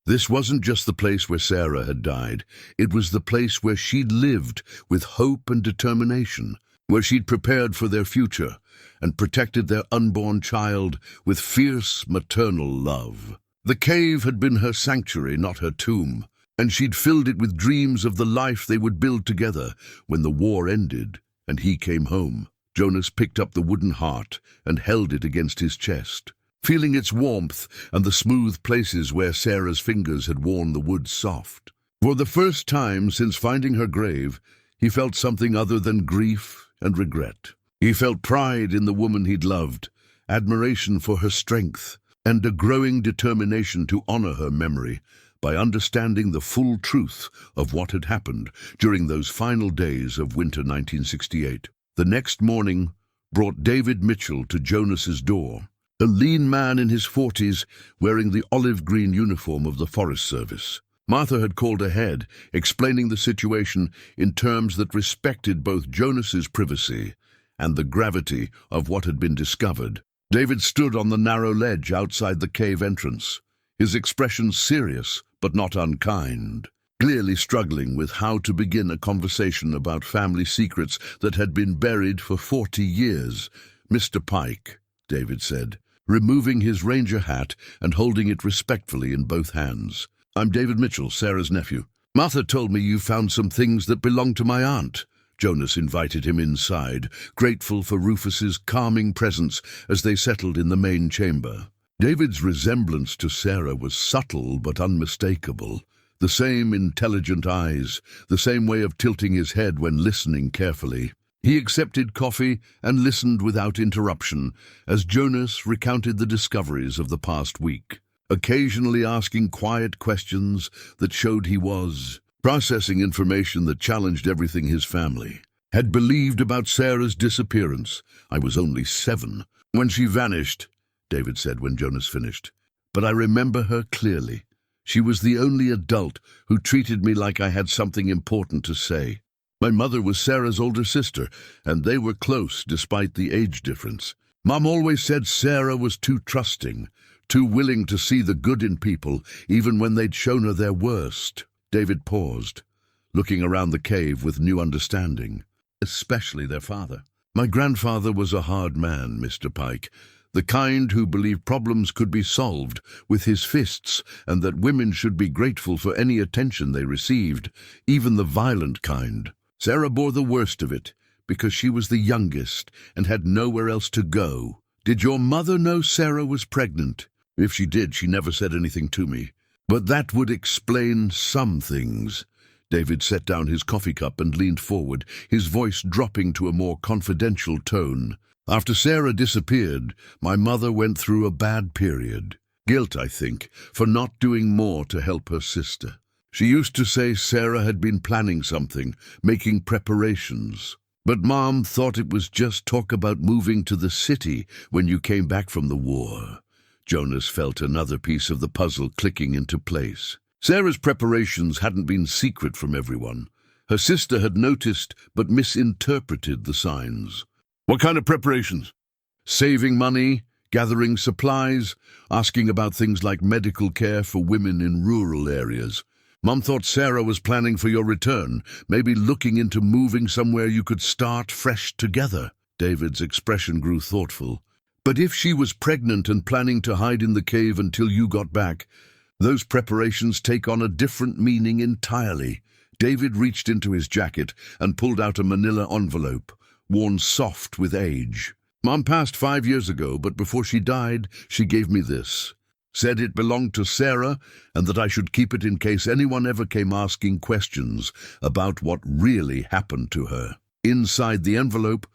This wasn't just the place where Sarah had died. It was the place where she'd lived with hope and determination, where she'd prepared for their future and protected their unborn child with fierce maternal love. The cave had been her sanctuary, not her tomb, and she'd filled it with dreams of the life they would build together when the war ended and he came home. Jonas picked up the wooden heart and held it against his chest. feeling its warmth and the smooth places where Sarah's fingers had worn the wood soft. For the first time since finding her grave, he felt something other than grief and regret. He felt pride in the woman he'd loved, admiration for her strength, and a growing determination to honor her memory by understanding the full truth of what had happened during those final days of winter 1968. The next morning brought David Mitchell to Jonas's door, a lean man in his 40s wearing the olive-green uniform of the Forest Service. Martha had called ahead, explaining the situation in terms that respected both Jonas's privacy and the gravity of what had been discovered. David stood on the narrow ledge outside the cave entrance, his expression serious but not unkind, clearly struggling with how to begin a conversation about family secrets that had been buried for 40 years. "Mr. Pike," David said, removing his ranger hat and holding it respectfully in both hands. "I'm David Mitchell, Sarah's nephew. Martha told me you found some things that belonged to my aunt." Jonas invited him inside, grateful for Rufus's calming presence as they settled in the main chamber. David's resemblance to Sarah was subtle but unmistakable. The same intelligent eyes, the same way of tilting his head when listening carefully. He accepted coffee and listened without interruption as Jonas recounted the discoveries of the past week, occasionally asking quiet questions that showed he was processing information that challenged everything his family had believed about Sarah's disappearance. "I was only 7 when she vanished," David said when Jonas finished. "But I remember her clearly. She was the only adult who treated me like I had something important to say. My mother was Sarah's older sister, and they were close despite the age difference. Mom always said Sarah was too trusting, too willing to see the good in people, even when they'd shown her their worst." David paused, looking around the cave with new understanding, especially their father. "My grandfather was a hard man, Mr. Pike, the kind who believed problems could be solved with his fists and that women should be grateful for any attention they received, even the violent kind. Sarah bore the worst of it because she was the youngest and had nowhere else to go. Did your mother know Sarah was pregnant? If she did, she never said anything to me. But that would explain some things." David set down his coffee cup and leaned forward, his voice dropping to a more confidential tone. "After Sarah disappeared, my mother went through a bad period. Guilt, I think, for not doing more to help her sister. She used to say Sarah had been planning something, making preparations. But Mom thought it was just talk about moving to the city when you came back from the war." Jonas felt another piece of the puzzle clicking into place. Sarah's preparations hadn't been secret from everyone. Her sister had noticed but misinterpreted the signs. "What kind of preparations?" "Saving money, gathering supplies, asking about things like medical care for women in rural areas. Mom thought Sarah was planning for your return, maybe looking into moving somewhere you could start fresh together." David's expression grew thoughtful. "But if she was pregnant and planning to hide in the cave until you got back, those preparations take on a different meaning entirely." David reached into his jacket and pulled out a manila envelope, worn soft with age. "Mom passed 5 years ago, but before she died, she gave me this. Said it belonged to Sarah and that I should keep it in case anyone ever came asking questions about what really happened to her." Inside the envelope,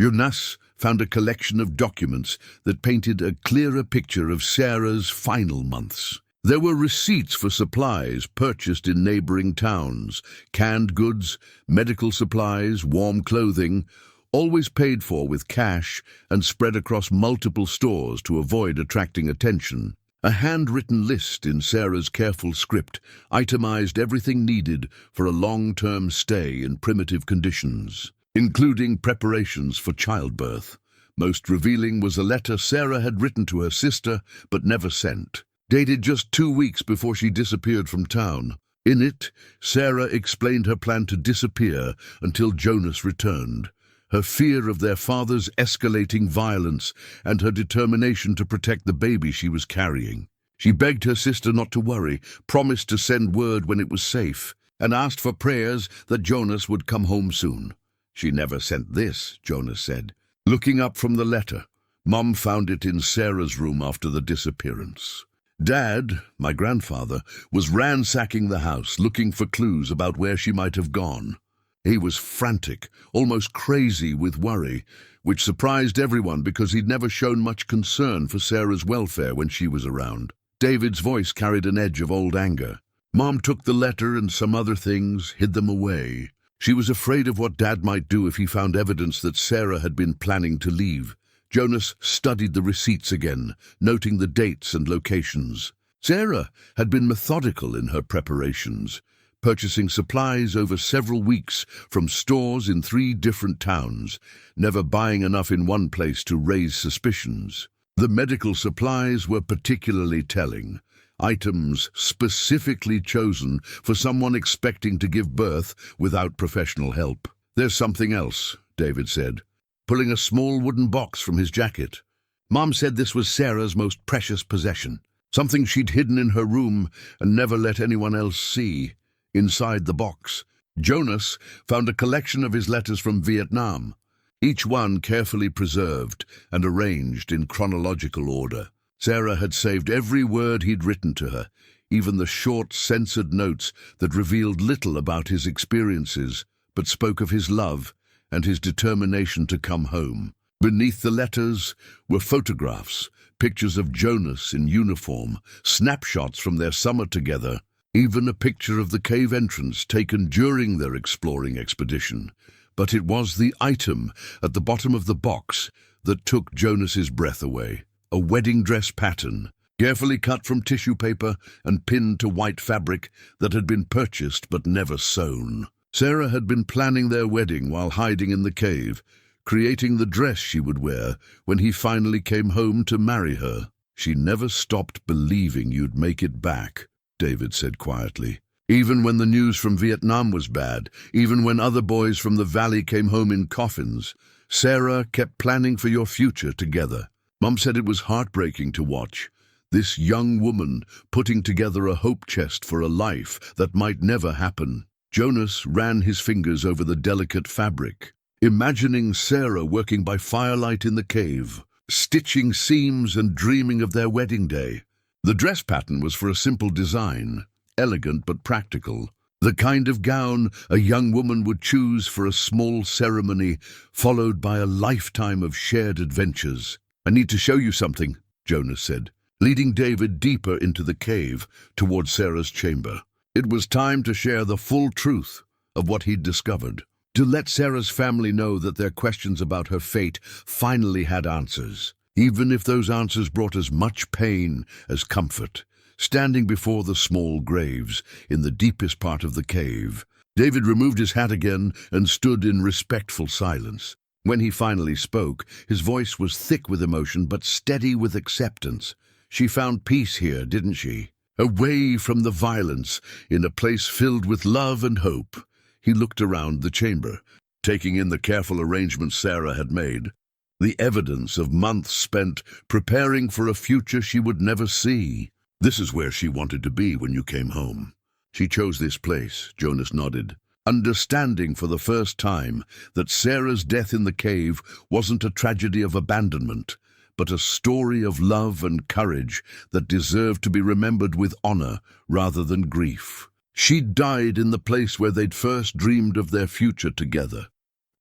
Jonas found a collection of documents that painted a clearer picture of Sarah's final months. There were receipts for supplies purchased in neighboring towns, canned goods, medical supplies, warm clothing, always paid for with cash and spread across multiple stores to avoid attracting attention. A handwritten list in Sarah's careful script itemized everything needed for a long-term stay in primitive conditions, including preparations for childbirth. Most revealing was a letter Sarah had written to her sister but never sent, dated just 2 weeks before she disappeared from town. In it, Sarah explained her plan to disappear until Jonas returned, her fear of their father's escalating violence and her determination to protect the baby she was carrying. She begged her sister not to worry, promised to send word when it was safe, and asked for prayers that Jonas would come home soon. "She never sent this," Jonas said, looking up from the letter, Mom found it in Sarah's room after the disappearance. Dad, my grandfather, was ransacking the house, looking for clues about where she might have gone. He was frantic, almost crazy with worry, which surprised everyone because he'd never shown much concern for Sarah's welfare when she was around. David's voice carried an edge of old anger. Mom took the letter and some other things, hid them away. She was afraid of what Dad might do if he found evidence that Sarah had been planning to leave. Jonas studied the receipts again, noting the dates and locations. Sarah had been methodical in her preparations, purchasing supplies over several weeks from stores in 3 different towns, never buying enough in one place to raise suspicions. The medical supplies were particularly telling, items specifically chosen for someone expecting to give birth without professional help. "There's something else," David said, pulling a small wooden box from his jacket. Mom said this was Sarah's most precious possession, something she'd hidden in her room and never let anyone else see. Inside the box, Jonas found a collection of his letters from Vietnam, each one carefully preserved and arranged in chronological order. Sarah had saved every word he'd written to her, even the short, censored notes that revealed little about his experiences, but spoke of his love and his determination to come home. Beneath the letters were photographs, pictures of Jonas in uniform, snapshots from their summer together, even a picture of the cave entrance taken during their exploring expedition. But it was the item at the bottom of the box that took Jonas's breath away. A wedding dress pattern, carefully cut from tissue paper and pinned to white fabric that had been purchased but never sewn. Sarah had been planning their wedding while hiding in the cave, creating the dress she would wear when he finally came home to marry her. "She never stopped believing you'd make it back," David said quietly. "Even when the news from Vietnam was bad, even when other boys from the valley came home in coffins, Sarah kept planning for your future together." Mom said it was heartbreaking to watch. This young woman putting together a hope chest for a life that might never happen. Jonas ran his fingers over the delicate fabric, imagining Sarah working by firelight in the cave, stitching seams and dreaming of their wedding day. The dress pattern was for a simple design, elegant but practical, the kind of gown a young woman would choose for a small ceremony, followed by a lifetime of shared adventures. "I need to show you something," Jonas said, leading David deeper into the cave toward Sarah's chamber. It was time to share the full truth of what he'd discovered, to let Sarah's family know that their questions about her fate finally had answers, even if those answers brought as much pain as comfort. Standing before the small graves in the deepest part of the cave, David removed his hat again and stood in respectful silence. When he finally spoke, his voice was thick with emotion but steady with acceptance. "She found peace here, didn't she? Away from the violence, in a place filled with love and hope." He looked around the chamber, taking in the careful arrangements Sarah had made, the evidence of months spent preparing for a future she would never see. "This is where she wanted to be when you came home. She chose this place," Jonas nodded, understanding for the first time that Sarah's death in the cave wasn't a tragedy of abandonment, but a story of love and courage that deserved to be remembered with honor rather than grief. She'd died in the place where they'd first dreamed of their future together,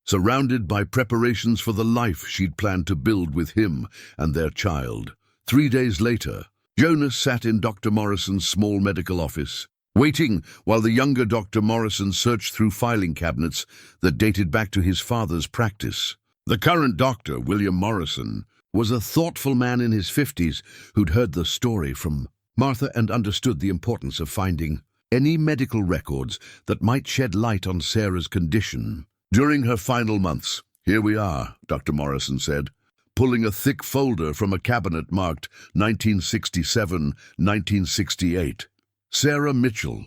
surrounded by preparations for the life she'd planned to build with him and their child. 3 days later, Jonas sat in Dr. Morrison's small medical office, waiting while the younger Dr. Morrison searched through filing cabinets that dated back to his father's practice. The current doctor, William Morrison, was a thoughtful man in his 50s who'd heard the story from Martha and understood the importance of finding any medical records that might shed light on Sarah's condition. "During her final months, here we are," Dr. Morrison said, pulling a thick folder from a cabinet marked 1967-1968. "Sarah Mitchell.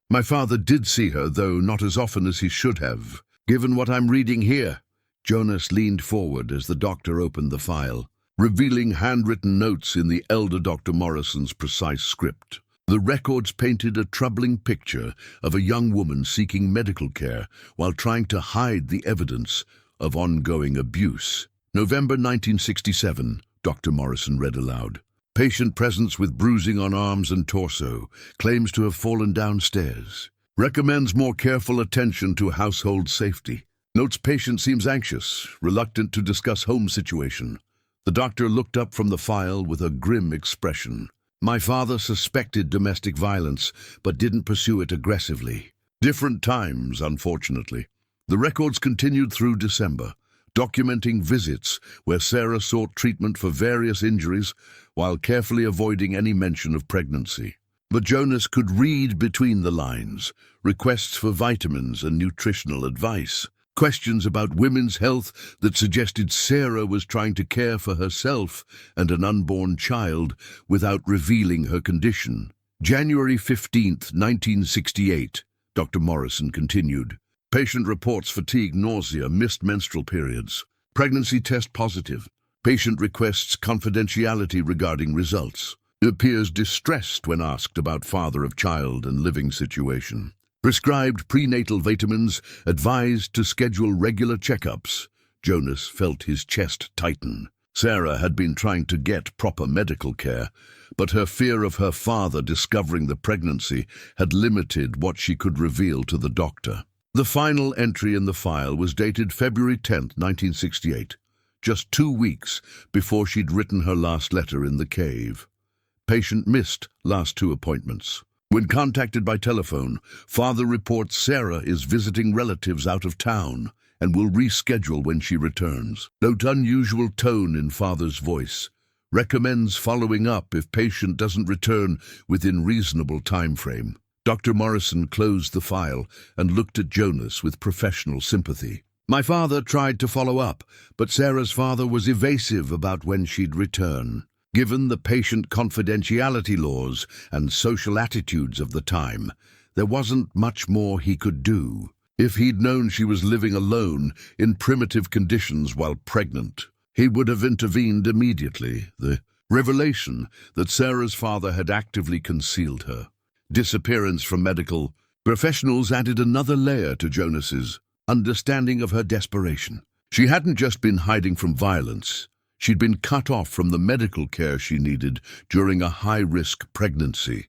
My father did see her, though not as often as he should have. Given what I'm reading here." Jonas leaned forward as the doctor opened the file, revealing handwritten notes in the elder Dr. Morrison's precise script. The records painted a troubling picture of a young woman seeking medical care while trying to hide the evidence of ongoing abuse. November 1967, Dr. Morrison read aloud. Patient presents with bruising on arms and torso, claims to have fallen downstairs. Recommends more careful attention to household safety. Notes patient seems anxious, reluctant to discuss home situation. The doctor looked up from the file with a grim expression. My father suspected domestic violence, but didn't pursue it aggressively. Different times, unfortunately. The records continued through December, documenting visits where Sarah sought treatment for various injuries while carefully avoiding any mention of pregnancy. But Jonas could read between the lines, requests for vitamins and nutritional advice, questions about women's health that suggested Sarah was trying to care for herself and an unborn child without revealing her condition. January 15th, 1968, Dr. Morrison continued. Patient reports fatigue, nausea, missed menstrual periods. Pregnancy test positive. Patient requests confidentiality regarding results. Appears distressed when asked about father of child and living situation. Prescribed prenatal vitamins, advised to schedule regular checkups. Jonas felt his chest tighten. Sarah had been trying to get proper medical care, but her fear of her father discovering the pregnancy had limited what she could reveal to the doctor. The final entry in the file was dated February 10, 1968, just 2 weeks before she'd written her last letter in the cave. Patient missed last 2 appointments. When contacted by telephone, father reports Sarah is visiting relatives out of town and will reschedule when she returns. Note unusual tone in father's voice. Recommends following up if patient doesn't return within reasonable time frame. Dr. Morrison closed the file and looked at Jonas with professional sympathy. My father tried to follow up, but Sarah's father was evasive about when she'd return. Given the patient confidentiality laws and social attitudes of the time, there wasn't much more he could do. If he'd known she was living alone in primitive conditions while pregnant, he would have intervened immediately. The revelation that Sarah's father had actively concealed her disappearance from medical professionals added another layer to Jonas's understanding of her desperation. She hadn't just been hiding from violence. She'd been cut off from the medical care she needed during a high-risk pregnancy.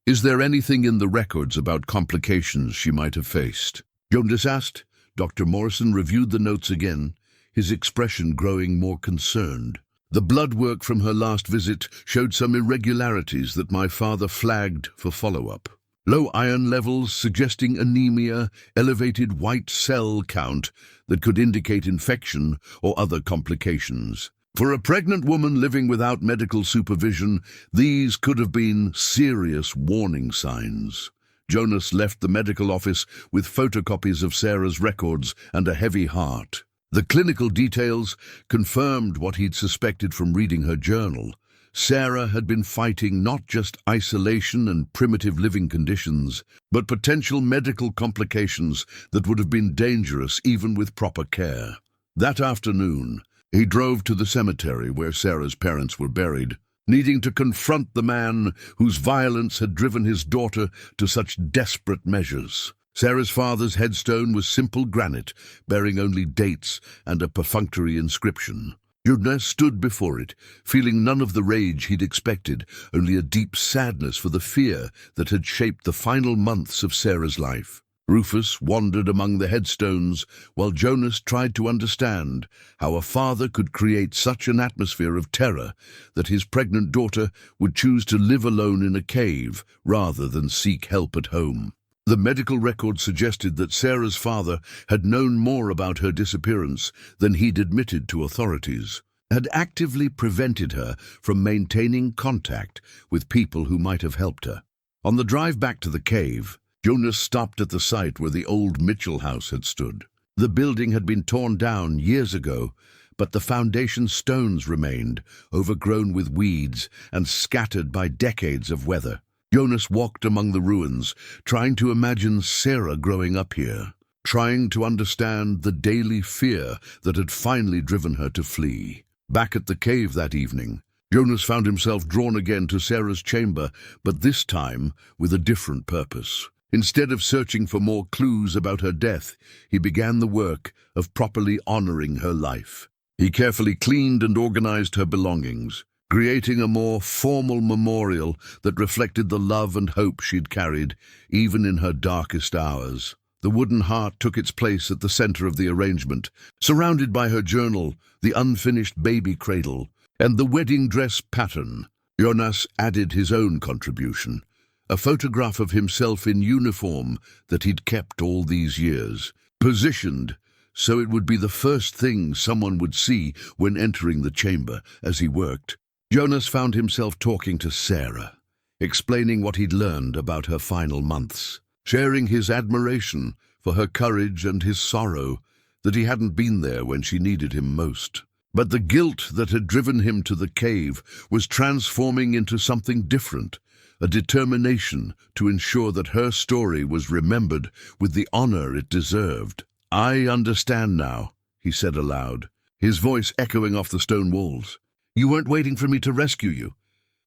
Is there anything in the records about complications she might have faced? Jonas asked. Dr. Morrison reviewed the notes again, his expression growing more concerned. The blood work from her last visit showed some irregularities that my father flagged for follow-up. Low iron levels suggesting anemia, elevated white cell count that could indicate infection or other complications. For a pregnant woman living without medical supervision, these could have been serious warning signs. Jonas left the medical office with photocopies of Sarah's records and a heavy heart. The clinical details confirmed what he'd suspected from reading her journal. Sarah had been fighting not just isolation and primitive living conditions, but potential medical complications that would have been dangerous even with proper care. That afternoon, he drove to the cemetery where Sarah's parents were buried, needing to confront the man whose violence had driven his daughter to such desperate measures. Sarah's father's headstone was simple granite, bearing only dates and a perfunctory inscription. Jonas stood before it, feeling none of the rage he'd expected, only a deep sadness for the fear that had shaped the final months of Sarah's life. Rufus wandered among the headstones while Jonas tried to understand how a father could create such an atmosphere of terror that his pregnant daughter would choose to live alone in a cave rather than seek help at home. The medical record suggested that Sarah's father had known more about her disappearance than he'd admitted to authorities, had actively prevented her from maintaining contact with people who might have helped her. On the drive back to the cave, Jonas stopped at the site where the old Mitchell house had stood. The building had been torn down years ago, but the foundation stones remained, overgrown with weeds and scattered by decades of weather. Jonas walked among the ruins, trying to imagine Sarah growing up here, trying to understand the daily fear that had finally driven her to flee. Back at the cave that evening, Jonas found himself drawn again to Sarah's chamber, but this time with a different purpose. Instead of searching for more clues about her death, he began the work of properly honoring her life. He carefully cleaned and organized her belongings, creating a more formal memorial that reflected the love and hope she'd carried, even in her darkest hours. The wooden heart took its place at the center of the arrangement, surrounded by her journal, the unfinished baby cradle, and the wedding dress pattern. Jonas added his own contribution, a photograph of himself in uniform that he'd kept all these years, positioned so it would be the first thing someone would see when entering the chamber as he worked. Jonas found himself talking to Sarah, explaining what he'd learned about her final months, sharing his admiration for her courage and his sorrow that he hadn't been there when she needed him most. But the guilt that had driven him to the cave was transforming into something different, a determination to ensure that her story was remembered with the honor it deserved. "I understand now," he said aloud, his voice echoing off the stone walls. "You weren't waiting for me to rescue you.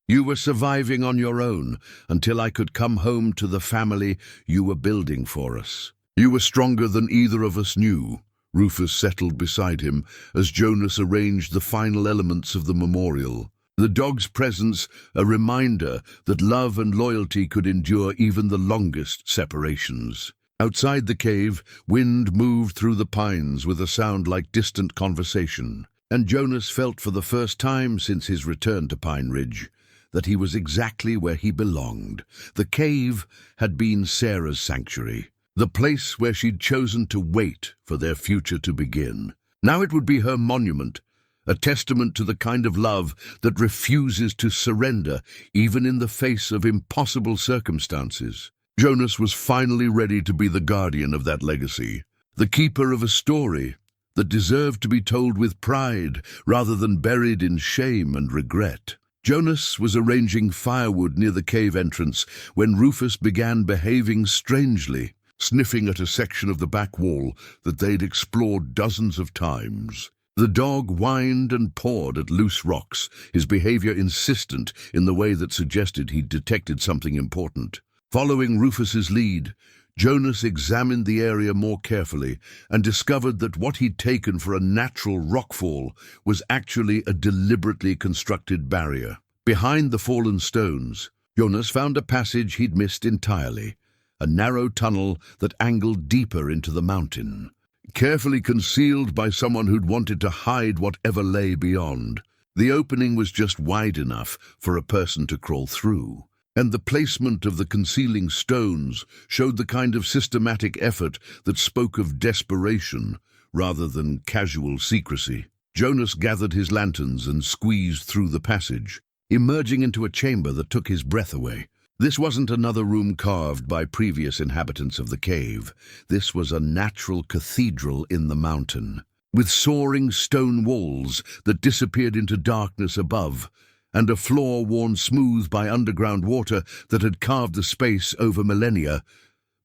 You were surviving on your own until I could come home to the family you were building for us. You were stronger than either of us knew." Rufus settled beside him as Jonas arranged the final elements of the memorial. The dog's presence, a reminder that love and loyalty could endure even the longest separations. Outside the cave, wind moved through the pines with a sound like distant conversation, and Jonas felt for the first time since his return to Pine Ridge that he was exactly where he belonged. The cave had been Sarah's sanctuary, the place where she'd chosen to wait for their future to begin. Now it would be her monument, a testament to the kind of love that refuses to surrender even in the face of impossible circumstances. Jonas was finally ready to be the guardian of that legacy, the keeper of a story that deserved to be told with pride rather than buried in shame and regret. Jonas was arranging firewood near the cave entrance when Rufus began behaving strangely, sniffing at a section of the back wall that they'd explored dozens of times. The dog whined and pawed at loose rocks, his behavior insistent in the way that suggested he'd detected something important. Following Rufus's lead, Jonas examined the area more carefully and discovered that what he'd taken for a natural rockfall was actually a deliberately constructed barrier. Behind the fallen stones, Jonas found a passage he'd missed entirely, a narrow tunnel that angled deeper into the mountain, carefully concealed by someone who'd wanted to hide whatever lay beyond. The opening was just wide enough for a person to crawl through, and the placement of the concealing stones showed the kind of systematic effort that spoke of desperation rather than casual secrecy. Jonas gathered his lanterns and squeezed through the passage, emerging into a chamber that took his breath away. This wasn't another room carved by previous inhabitants of the cave. This was a natural cathedral in the mountain, with soaring stone walls that disappeared into darkness above, and a floor worn smooth by underground water that had carved the space over millennia.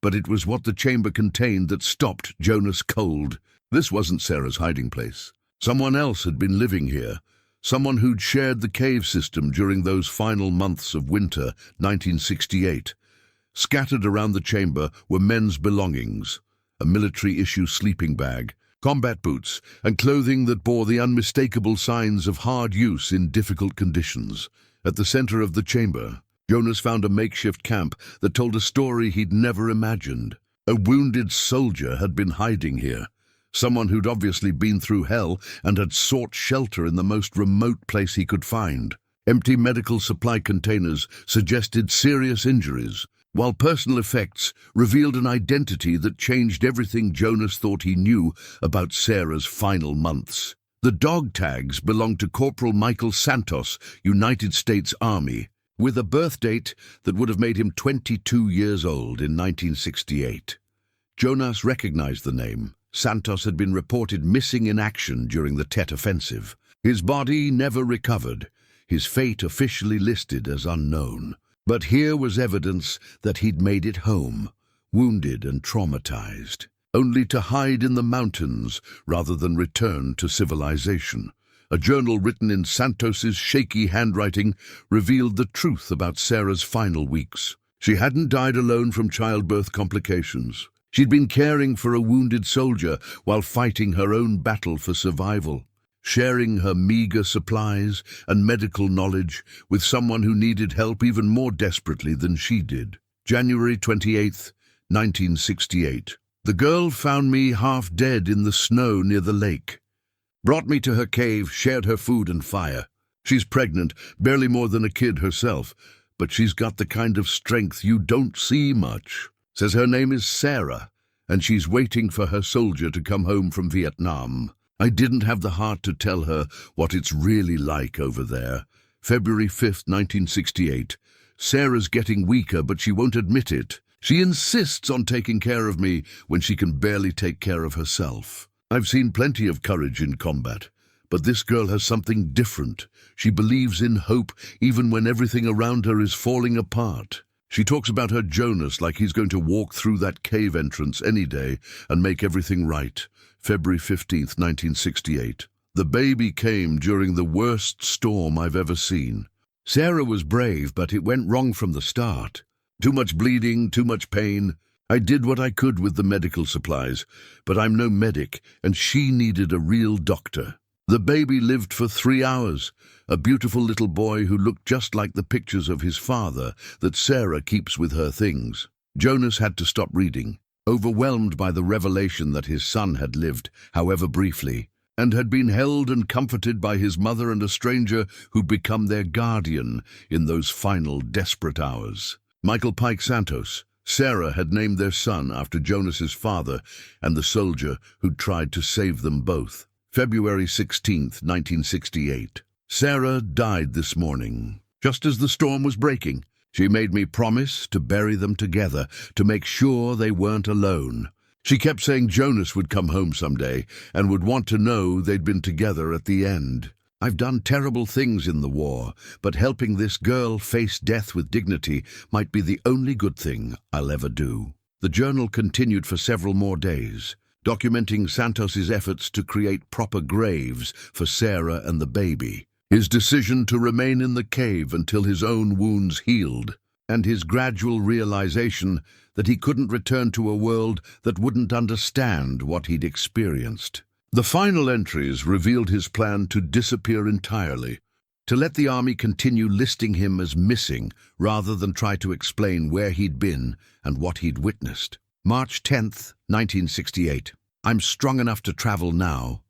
But it was what the chamber contained that stopped Jonas cold. This wasn't Sarah's hiding place. Someone else had been living here, someone who'd shared the cave system during those final months of winter, 1968. Scattered around the chamber were men's belongings, a military-issue sleeping bag, combat boots, and clothing that bore the unmistakable signs of hard use in difficult conditions. At the center of the chamber, Jonas found a makeshift camp that told a story he'd never imagined. A wounded soldier had been hiding here, someone who'd obviously been through hell and had sought shelter in the most remote place he could find. Empty medical supply containers suggested serious injuries, while personal effects revealed an identity that changed everything Jonas thought he knew about Sarah's final months. The dog tags belonged to Corporal Michael Santos, United States Army, with a birth date that would have made him 22 years old in 1968. Jonas recognized the name. Santos had been reported missing in action during the Tet Offensive. His body never recovered, his fate officially listed as unknown. But here was evidence that he'd made it home, wounded and traumatized, only to hide in the mountains rather than return to civilization. A journal written in Santos's shaky handwriting revealed the truth about Sarah's final weeks. She hadn't died alone from childbirth complications. She'd been caring for a wounded soldier while fighting her own battle for survival. sharing her meager supplies and medical knowledge with someone who needed help even more desperately than she did. January 28th, 1968. The girl found me half dead in the snow near the lake. Brought me to her cave, shared her food and fire. She's pregnant, barely more than a kid herself, but she's got the kind of strength you don't see much. Says her name is Sarah, and she's waiting for her soldier to come home from Vietnam. I didn't have the heart to tell her what it's really like over there. February 5th, 1968. Sarah's getting weaker, but she won't admit it. She insists on taking care of me when she can barely take care of herself. I've seen plenty of courage in combat, but this girl has something different. She believes in hope even when everything around her is falling apart. She talks about her Jonas like he's going to walk through that cave entrance any day and make everything right. February 15th, 1968. The baby came during the worst storm I've ever seen. Sarah was brave, but it went wrong from the start. Too much bleeding, too much pain. I did what I could with the medical supplies, but I'm no medic, and she needed a real doctor. The baby lived for 3 hours, a beautiful little boy who looked just like the pictures of his father that Sarah keeps with her things. Jonas had to stop reading, overwhelmed by the revelation that his son had lived, however briefly, and had been held and comforted by his mother and a stranger who'd become their guardian in those final desperate hours. Michael Pike Santos. Sarah had named their son after Jonas's father and the soldier who'd tried to save them both. February 16th, 1968. Sarah died this morning, just as the storm was breaking. She made me promise to bury them together, to make sure they weren't alone. She kept saying Jonas would come home someday and would want to know they'd been together at the end. I've done terrible things in the war, but helping this girl face death with dignity might be the only good thing I'll ever do. The journal continued for several more days, documenting Santos's efforts to create proper graves for Sarah and the baby, his decision to remain in the cave until his own wounds healed, and his gradual realization that he couldn't return to a world that wouldn't understand what he'd experienced. The final entries revealed his plan to disappear entirely, to let the army continue listing him as missing rather than try to explain where he'd been and what he'd witnessed. March 10th, 1968. I'm strong enough to travel now,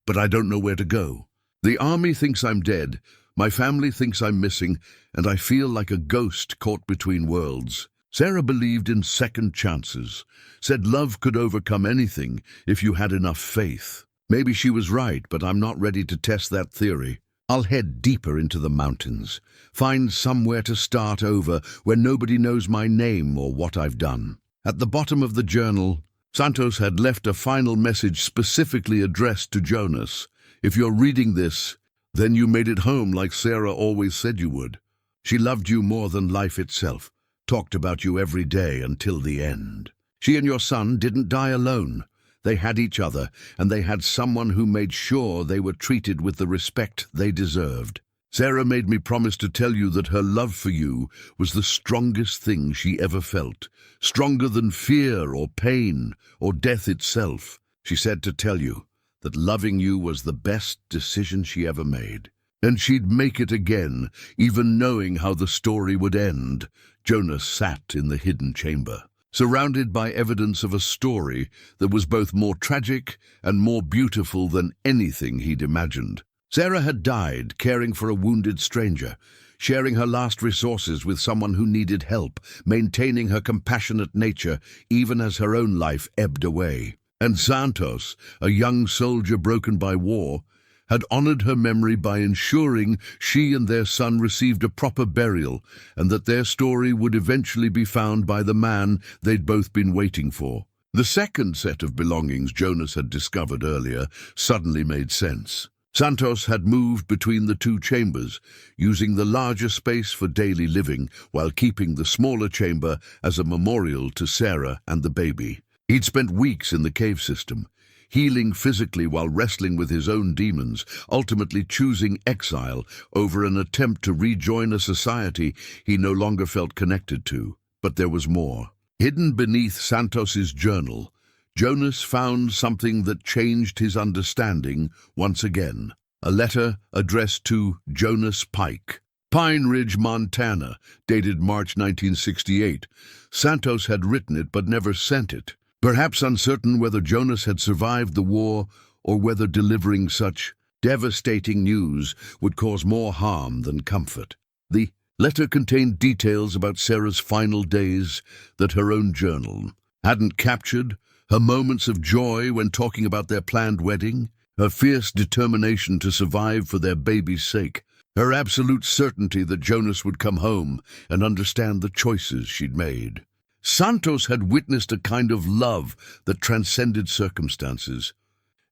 but I don't know where to go. The army thinks I'm dead, my family thinks I'm missing, and I feel like a ghost caught between worlds. Sarah believed in second chances, said love could overcome anything if you had enough faith. Maybe she was right, but I'm not ready to test that theory. I'll head deeper into the mountains, find somewhere to start over where nobody knows my name or what I've done. At the bottom of the journal, Santos had left a final message specifically addressed to Jonas. If you're reading this, then you made it home like Sarah always said you would. She loved you more than life itself, talked about you every day until the end. She and your son didn't die alone. They had each other, and they had someone who made sure they were treated with the respect they deserved. Sarah made me promise to tell you that her love for you was the strongest thing she ever felt, stronger than fear or pain or death itself. She said to tell you that loving you was the best decision she ever made. And she'd make it again, even knowing how the story would end. Jonas sat in the hidden chamber, surrounded by evidence of a story that was both more tragic and more beautiful than anything he'd imagined. Sarah had died caring for a wounded stranger, sharing her last resources with someone who needed help, maintaining her compassionate nature even as her own life ebbed away. And Santos, a young soldier broken by war, had honored her memory by ensuring she and their son received a proper burial and that their story would eventually be found by the man they'd both been waiting for. The second set of belongings Jonas had discovered earlier suddenly made sense. Santos had moved between the two chambers, using the larger space for daily living while keeping the smaller chamber as a memorial to Sarah and the baby. He'd spent weeks in the cave system, healing physically while wrestling with his own demons, ultimately choosing exile over an attempt to rejoin a society he no longer felt connected to. But there was more. Hidden beneath Santos's journal, Jonas found something that changed his understanding once again. A letter addressed to Jonas Pike. Pine Ridge, Montana, dated March 1968. Santos had written it but never sent it, perhaps uncertain whether Jonas had survived the war or whether delivering such devastating news would cause more harm than comfort. The letter contained details about Sarah's final days that her own journal hadn't captured, her moments of joy when talking about their planned wedding, her fierce determination to survive for their baby's sake, her absolute certainty that Jonas would come home and understand the choices she'd made. Santos had witnessed a kind of love that transcended circumstances,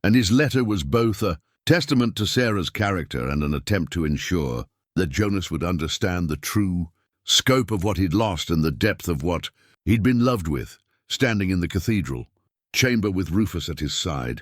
and his letter was both a testament to Sarah's character and an attempt to ensure that Jonas would understand the true scope of what he'd lost and the depth of what he'd been loved with. Standing in the cathedral chamber with Rufus at his side,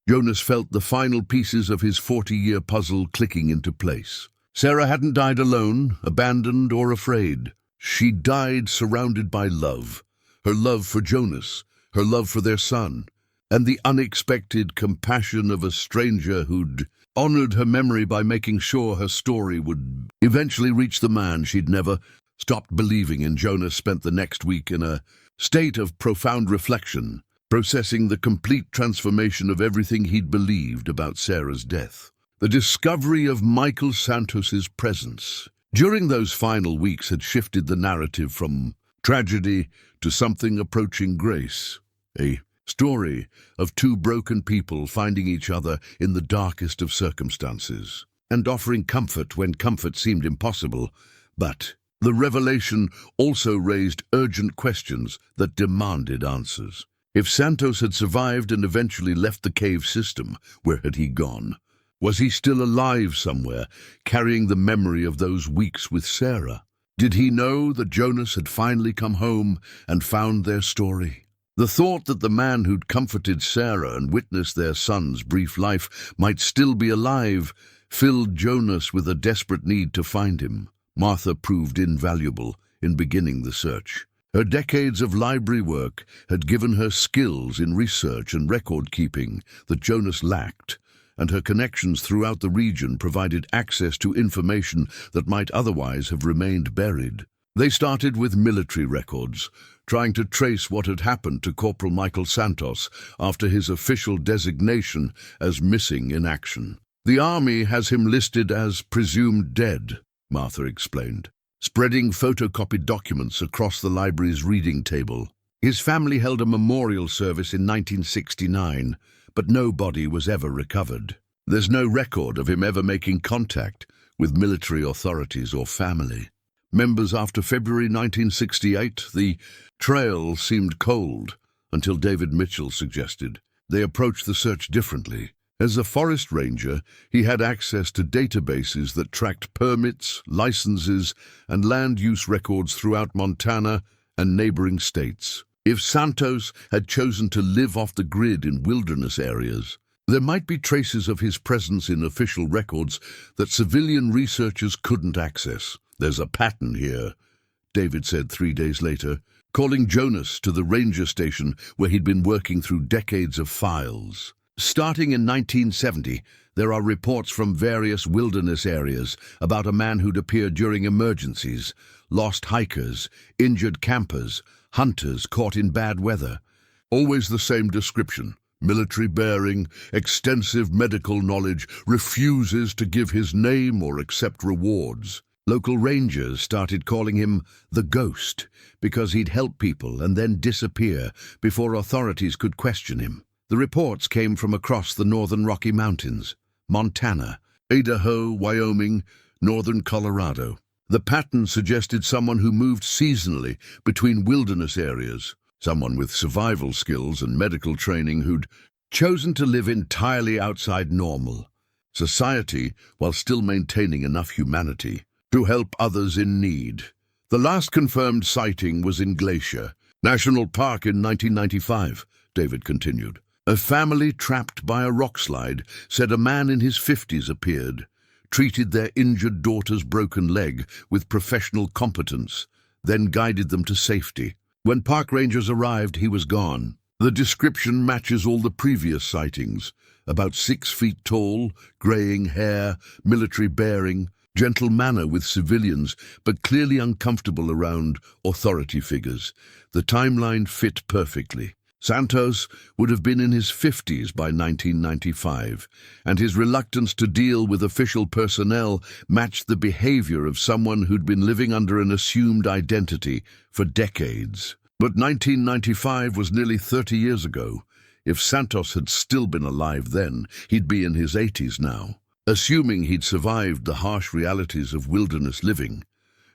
Jonas felt the final pieces of his 40-year puzzle clicking into place. Sarah hadn't died alone, abandoned, or afraid. She died surrounded by love. Her love for Jonas, her love for their son, and the unexpected compassion of a stranger who'd honored her memory by making sure her story would eventually reach the man she'd never stopped believing in. Jonas spent the next week in a state of profound reflection, processing the complete transformation of everything he'd believed about Sarah's death. The discovery of Michael Santos's presence during those final weeks had shifted the narrative from tragedy to something approaching grace. A story of two broken people finding each other in the darkest of circumstances and offering comfort when comfort seemed impossible. But the revelation also raised urgent questions that demanded answers. If Santos had survived and eventually left the cave system, where had he gone? Was he still alive somewhere, carrying the memory of those weeks with Sarah? Did he know that Jonas had finally come home and found their story? The thought that the man who'd comforted Sarah and witnessed their son's brief life might still be alive filled Jonas with a desperate need to find him. Martha proved invaluable in beginning the search. Her decades of library work had given her skills in research and record-keeping that Jonas lacked, and her connections throughout the region provided access to information that might otherwise have remained buried. They started with military records, trying to trace what had happened to Corporal Michael Santos after his official designation as missing in action. "The Army has him listed as presumed dead," Martha explained, spreading photocopied documents across the library's reading table. His family held a memorial service in 1969, but no body was ever recovered. There's no record of him ever making contact with military authorities or family members after February 1968. The trail seemed cold until David Mitchell suggested they approach the search differently. As a forest ranger, he had access to databases that tracked permits, licenses, and land use records throughout Montana and neighboring states. If Santos had chosen to live off the grid in wilderness areas, there might be traces of his presence in official records that civilian researchers couldn't access. "There's a pattern here," David said 3 days later, calling Jonas to the ranger station where he'd been working through decades of files. Starting in 1970, there are reports from various wilderness areas about a man who'd appeared during emergencies, lost hikers, injured campers, hunters caught in bad weather. Always the same description: military bearing, extensive medical knowledge, refuses to give his name or accept rewards. Local rangers started calling him the Ghost because he'd help people and then disappear before authorities could question him. The reports came from across the northern Rocky Mountains, Montana, Idaho, Wyoming, northern Colorado. The pattern suggested someone who moved seasonally between wilderness areas, someone with survival skills and medical training who'd chosen to live entirely outside normal society while still maintaining enough humanity to help others in need. The last confirmed sighting was in Glacier National Park in 1995, David continued. A family trapped by a rockslide said a man in his 50s appeared, treated their injured daughter's broken leg with professional competence, then guided them to safety. When park rangers arrived, he was gone. The description matches all the previous sightings. About 6 feet tall, greying hair, military bearing, gentle manner with civilians, but clearly uncomfortable around authority figures. The timeline fit perfectly. Santos would have been in his 50s by 1995, and his reluctance to deal with official personnel matched the behavior of someone who'd been living under an assumed identity for decades. But 1995 was nearly 30 years ago. If Santos had still been alive then, he'd be in his 80s now. Assuming he'd survived the harsh realities of wilderness living,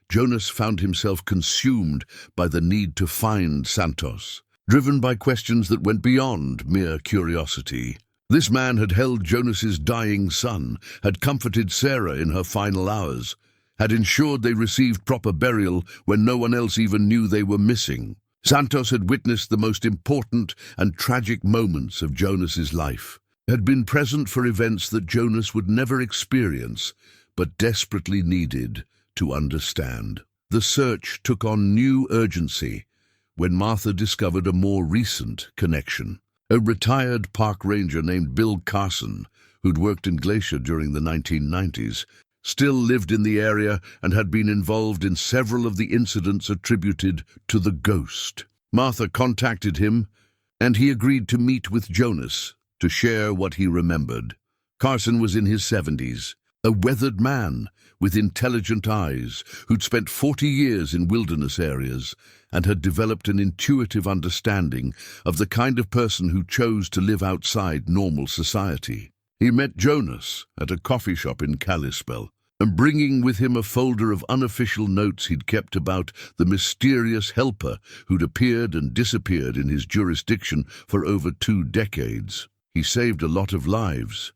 Jonas found himself consumed by the need to find Santos, driven by questions that went beyond mere curiosity. This man had held Jonas's dying son, had comforted Sarah in her final hours, had ensured they received proper burial when no one else even knew they were missing. Santos had witnessed the most important and tragic moments of Jonas's life, had been present for events that Jonas would never experience, but desperately needed to understand. The search took on new urgency when Martha discovered a more recent connection. A retired park ranger named Bill Carson, who'd worked in Glacier during the 1990s, still lived in the area and had been involved in several of the incidents attributed to the ghost. Martha contacted him, and he agreed to meet with Jonas to share what he remembered. Carson was in his 70s, a weathered man with intelligent eyes who'd spent 40 years in wilderness areas and had developed an intuitive understanding of the kind of person who chose to live outside normal society. He met Jonas at a coffee shop in Kalispell, and bringing with him a folder of unofficial notes he'd kept about the mysterious helper who'd appeared and disappeared in his jurisdiction for over 2 decades. He saved a lot of lives,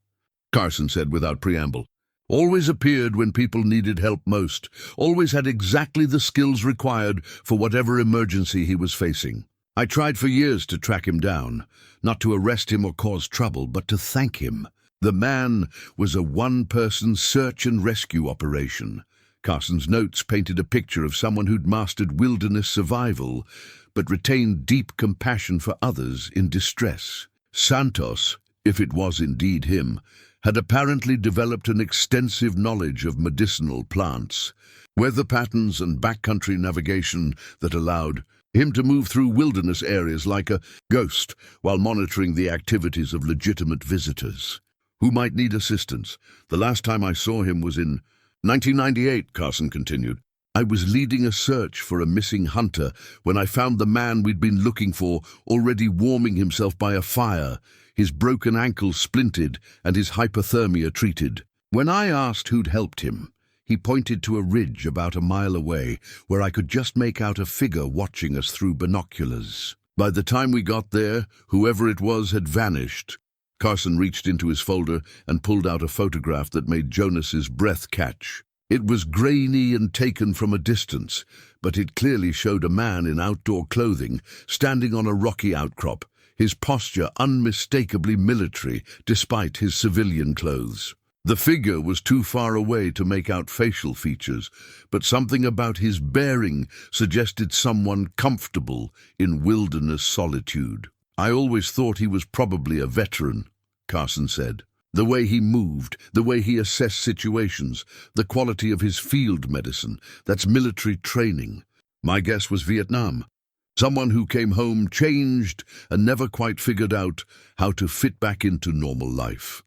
Carson said without preamble. Always appeared when people needed help most, always had exactly the skills required for whatever emergency he was facing. I tried for years to track him down, not to arrest him or cause trouble, but to thank him. The man was a one-person search and rescue operation. Carson's notes painted a picture of someone who'd mastered wilderness survival, but retained deep compassion for others in distress. Santos, if it was indeed him, had apparently developed an extensive knowledge of medicinal plants, weather patterns and backcountry navigation that allowed him to move through wilderness areas like a ghost while monitoring the activities of legitimate visitors who might need assistance. The last time I saw him was in 1998, Carson continued. I was leading a search for a missing hunter when I found the man we'd been looking for already warming himself by a fire, his broken ankle splinted and his hypothermia treated. When I asked who'd helped him, he pointed to a ridge about a mile away where I could just make out a figure watching us through binoculars. By the time we got there, whoever it was had vanished. Carson reached into his folder and pulled out a photograph that made Jonas's breath catch. It was grainy and taken from a distance, but it clearly showed a man in outdoor clothing standing on a rocky outcrop, his posture unmistakably military despite his civilian clothes. The figure was too far away to make out facial features, but something about his bearing suggested someone comfortable in wilderness solitude. I always thought he was probably a veteran, Carson said. The way he moved, the way he assessed situations, the quality of his field medicine, that's military training. My guess was Vietnam. Someone who came home changed and never quite figured out how to fit back into normal life.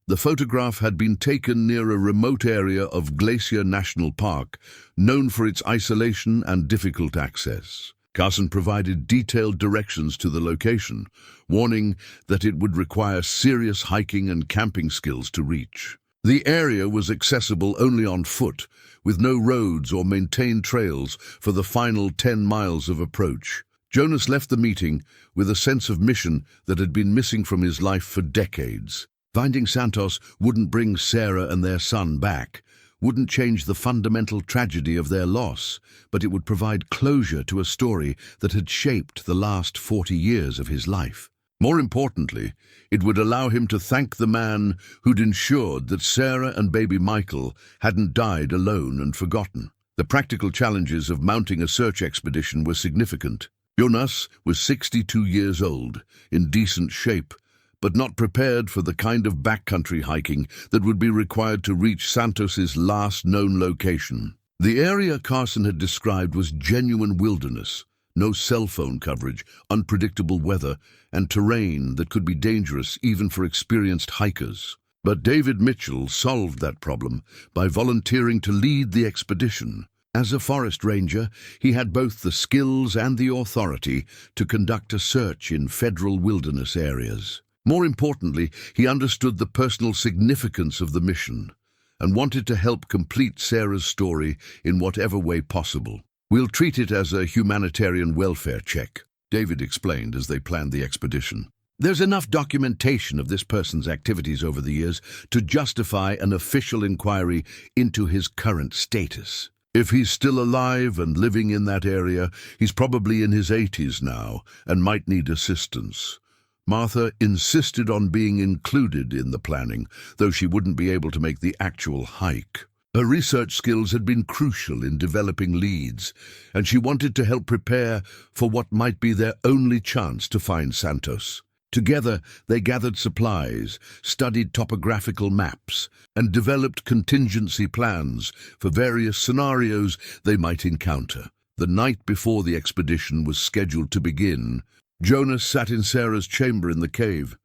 The photograph had been taken near a remote area of Glacier National Park, known for its isolation and difficult access. Carson provided detailed directions to the location, warning that it would require serious hiking and camping skills to reach. The area was accessible only on foot, with no roads or maintained trails for the final 10 miles of approach. Jonas left the meeting with a sense of mission that had been missing from his life for decades. Finding Santos wouldn't bring Sarah and their son back, wouldn't change the fundamental tragedy of their loss, but it would provide closure to a story that had shaped the last 40 years of his life. More importantly, it would allow him to thank the man who'd ensured that Sarah and baby Michael hadn't died alone and forgotten. The practical challenges of mounting a search expedition were significant. Jonas was 62 years old, in decent shape, but not prepared for the kind of backcountry hiking that would be required to reach Santos's last known location. The area Carson had described was genuine wilderness, no cell phone coverage, unpredictable weather, and terrain that could be dangerous even for experienced hikers. But David Mitchell solved that problem by volunteering to lead the expedition. As a forest ranger, he had both the skills and the authority to conduct a search in federal wilderness areas. More importantly, he understood the personal significance of the mission and wanted to help complete Sarah's story in whatever way possible. "We'll treat it as a humanitarian welfare check," David explained as they planned the expedition. "There's enough documentation of this person's activities over the years to justify an official inquiry into his current status. If he's still alive and living in that area, he's probably in his 80s now and might need assistance." Martha insisted on being included in the planning, though she wouldn't be able to make the actual hike. Her research skills had been crucial in developing leads, and she wanted to help prepare for what might be their only chance to find Santos. Together, they gathered supplies, studied topographical maps, and developed contingency plans for various scenarios they might encounter. The night before the expedition was scheduled to begin, Jonas sat in Sarah's chamber in the cave,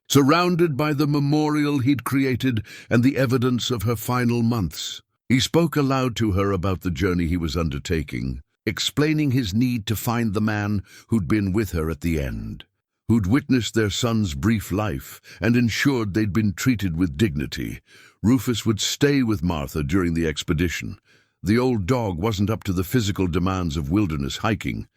surrounded by the memorial he'd created and the evidence of her final months. He spoke aloud to her about the journey he was undertaking, explaining his need to find the man who'd been with her at the end, who'd witnessed their son's brief life and ensured they'd been treated with dignity. Rufus would stay with Martha during the expedition. The old dog wasn't up to the physical demands of wilderness hiking,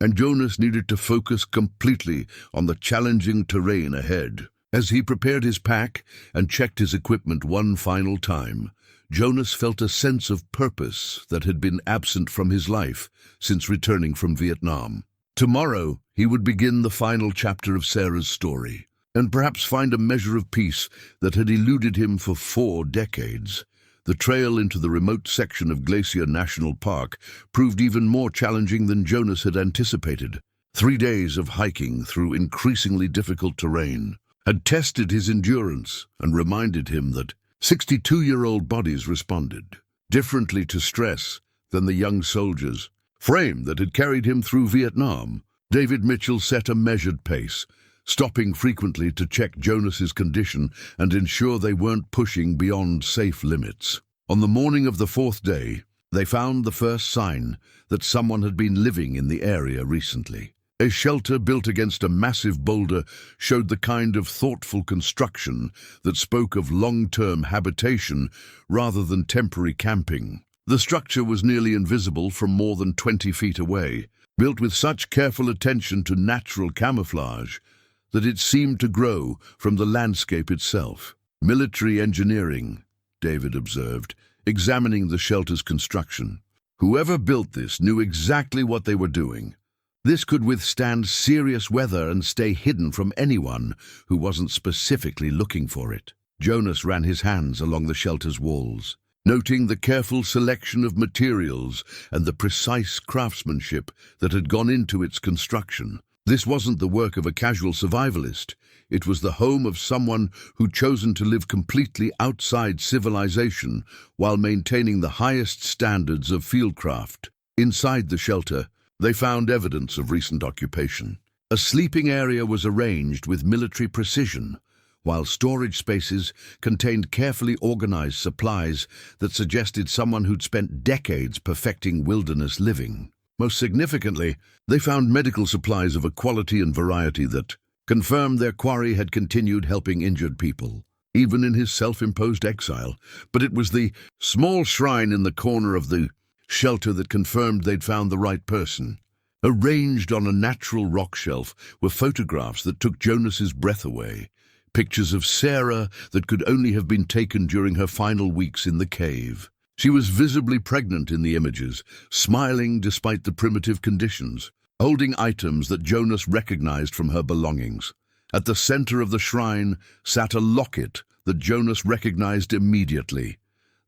and Jonas needed to focus completely on the challenging terrain ahead. As he prepared his pack and checked his equipment one final time, Jonas felt a sense of purpose that had been absent from his life since returning from Vietnam. Tomorrow, he would begin the final chapter of Sarah's story, and perhaps find a measure of peace that had eluded him for 4 decades. The trail into the remote section of Glacier National Park proved even more challenging than Jonas had anticipated. 3 days of hiking through increasingly difficult terrain had tested his endurance and reminded him that 62-year-old bodies responded differently to stress than the young soldier's frame that had carried him through Vietnam. David Mitchell set a measured pace, stopping frequently to check Jonas's condition and ensure they weren't pushing beyond safe limits. On the morning of the 4th day, they found the first sign that someone had been living in the area recently. A shelter built against a massive boulder showed the kind of thoughtful construction that spoke of long-term habitation rather than temporary camping. The structure was nearly invisible from more than 20 feet away, built with such careful attention to natural camouflage that it seemed to grow from the landscape itself. "Military engineering," David observed, examining the shelter's construction. "Whoever built this knew exactly what they were doing. This could withstand serious weather and stay hidden from anyone who wasn't specifically looking for it." Jonas ran his hands along the shelter's walls, noting the careful selection of materials and the precise craftsmanship that had gone into its construction. This wasn't the work of a casual survivalist. It was the home of someone who'd chosen to live completely outside civilization while maintaining the highest standards of fieldcraft. Inside the shelter, they found evidence of recent occupation. A sleeping area was arranged with military precision, while storage spaces contained carefully organized supplies that suggested someone who'd spent decades perfecting wilderness living. Most significantly, they found medical supplies of a quality and variety that confirmed their quarry had continued helping injured people, even in his self-imposed exile. But it was the small shrine in the corner of the shelter that confirmed they'd found the right person. Arranged on a natural rock shelf were photographs that took Jonas's breath away, pictures of Sarah that could only have been taken during her final weeks in the cave. She was visibly pregnant in the images, smiling despite the primitive conditions, holding items that Jonas recognized from her belongings. At the center of the shrine sat a locket that Jonas recognized immediately,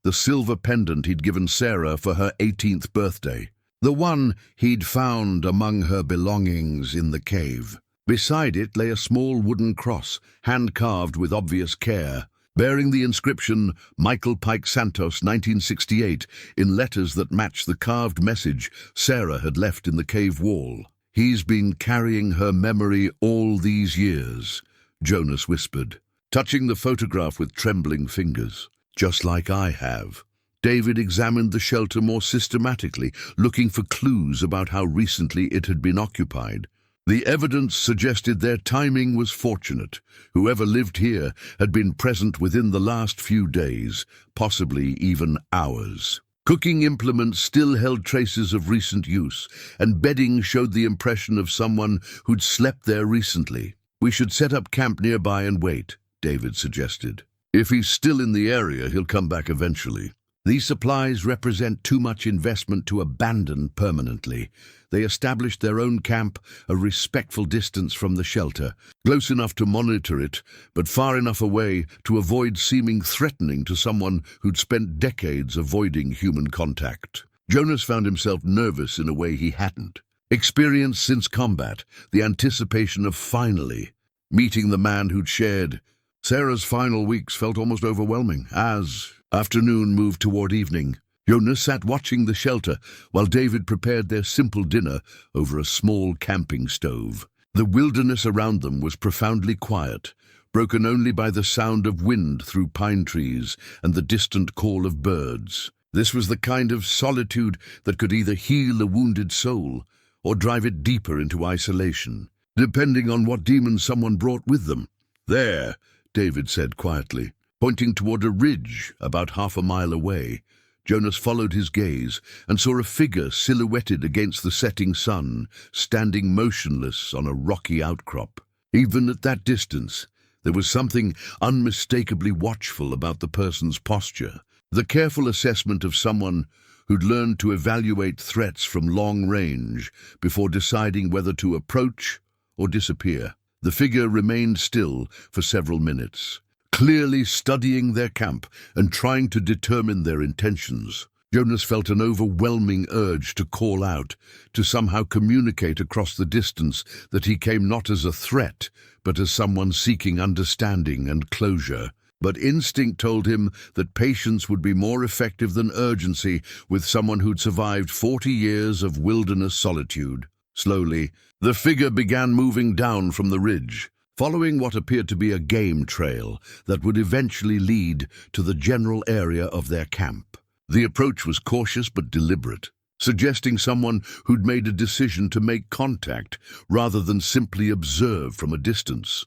the silver pendant he'd given Sarah for her 18th birthday. the one he'd found among her belongings in the cave. Beside it lay a small wooden cross, hand-carved with obvious care, bearing the inscription Michael Pike Santos 1968 in letters that matched the carved message Sarah had left in the cave wall. "He's been carrying her memory all these years," Jonas whispered, touching the photograph with trembling fingers. "Just like I have." David examined the shelter more systematically, looking for clues about how recently it had been occupied. The evidence suggested their timing was fortunate. Whoever lived here had been present within the last few days, possibly even hours. Cooking implements still held traces of recent use, and bedding showed the impression of someone who'd slept there recently. "We should set up camp nearby and wait," David suggested. "If he's still in the area, he'll come back eventually." These supplies represent too much investment to abandon permanently. They established their own camp, a respectful distance from the shelter, close enough to monitor it, but far enough away to avoid seeming threatening to someone who'd spent decades avoiding human contact. Jonas found himself nervous in a way he hadn't experienced since combat, the anticipation of finally meeting the man who'd shared. Sarah's final weeks felt almost overwhelming. As afternoon moved toward evening, Jonas sat watching the shelter while David prepared their simple dinner over a small camping stove. The wilderness around them was profoundly quiet, broken only by the sound of wind through pine trees and the distant call of birds. This was the kind of solitude that could either heal a wounded soul or drive it deeper into isolation, depending on what demons someone brought with them. "There," David said quietly, pointing toward a ridge about half a mile away. Jonas followed his gaze and saw a figure silhouetted against the setting sun, standing motionless on a rocky outcrop. Even at that distance, there was something unmistakably watchful about the person's posture, the careful assessment of someone who'd learned to evaluate threats from long range before deciding whether to approach or disappear. The figure remained still for several minutes, clearly studying their camp and trying to determine their intentions. Jonas felt an overwhelming urge to call out, to somehow communicate across the distance that he came not as a threat, but as someone seeking understanding and closure. But instinct told him that patience would be more effective than urgency with someone who'd survived 40 years of wilderness solitude. Slowly, the figure began moving down from the ridge, following what appeared to be a game trail that would eventually lead to the general area of their camp. The approach was cautious but deliberate, suggesting someone who'd made a decision to make contact rather than simply observe from a distance.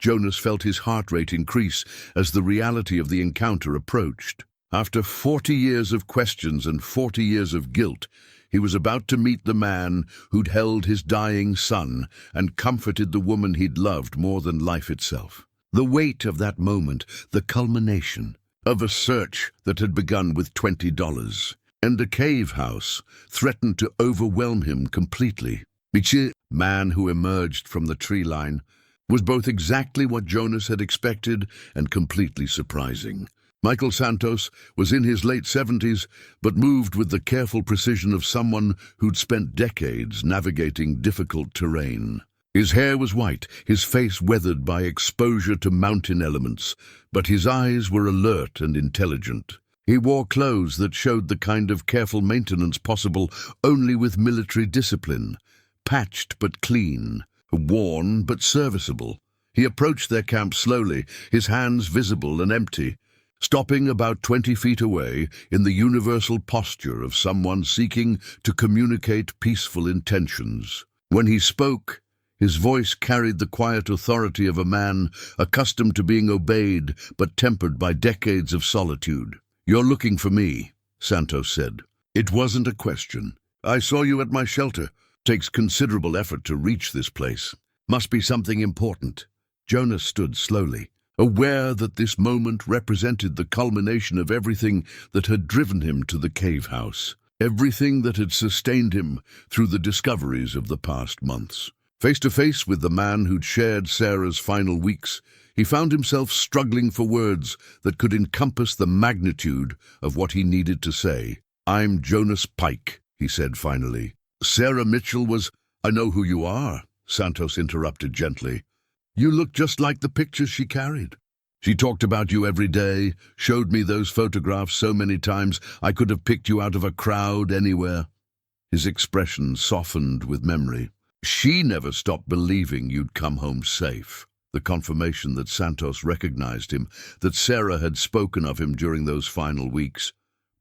Jonas felt his heart rate increase as the reality of the encounter approached. After 40 years of questions and 40 years of guilt, he was about to meet the man who'd held his dying son and comforted the woman he'd loved more than life itself. The weight of that moment, the culmination of a search that had begun with $20, and a cave house threatened to overwhelm him completely. The man who emerged from the tree line was both exactly what Jonas had expected and completely surprising. Michael Santos was in his late 70s, but moved with the careful precision of someone who'd spent decades navigating difficult terrain. His hair was white, his face weathered by exposure to mountain elements, but his eyes were alert and intelligent. He wore clothes that showed the kind of careful maintenance possible only with military discipline, patched but clean, worn but serviceable. He approached their camp slowly, his hands visible and empty, stopping about 20 feet away in the universal posture of someone seeking to communicate peaceful intentions. When he spoke, his voice carried the quiet authority of a man accustomed to being obeyed but tempered by decades of solitude. "You're looking for me," Santos said. "It wasn't a question. I saw you at my shelter. Takes considerable effort to reach this place. Must be something important." Jonas stood slowly, aware that this moment represented the culmination of everything that had driven him to the cave house, everything that had sustained him through the discoveries of the past months. Face to face with the man who'd shared Sarah's final weeks, he found himself struggling for words that could encompass the magnitude of what he needed to say. "I'm Jonas Pike," he said finally. Sarah Mitchell was— I know who you are, Santos interrupted gently. You look just like the pictures she carried. She talked about you every day, showed me those photographs so many times I could have picked you out of a crowd anywhere. His expression softened with memory. She never stopped believing you'd come home safe. The confirmation that Santos recognized him, that Sarah had spoken of him during those final weeks,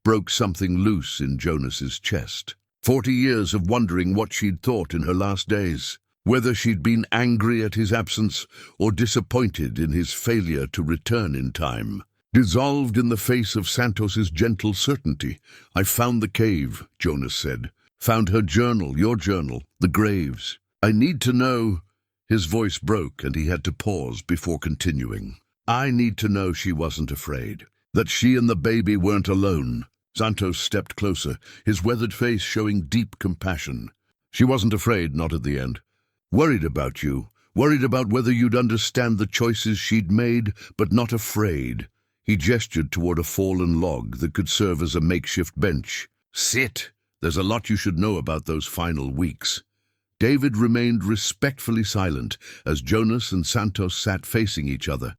broke something loose in Jonas's chest. 40 years of wondering what she'd thought in her last days, whether she'd been angry at his absence or disappointed in his failure to return in time, dissolved in the face of Santos's gentle certainty. I found the cave, Jonas said. Found her journal, your journal, the graves. I need to know— His voice broke and he had to pause before continuing. I need to know she wasn't afraid, that she and the baby weren't alone. Santos stepped closer, his weathered face showing deep compassion. She wasn't afraid, not at the end. Worried about you, worried about whether you'd understand the choices she'd made, but not afraid. He gestured toward a fallen log that could serve as a makeshift bench. Sit! There's a lot you should know about those final weeks. David remained respectfully silent as Jonas and Santos sat facing each other.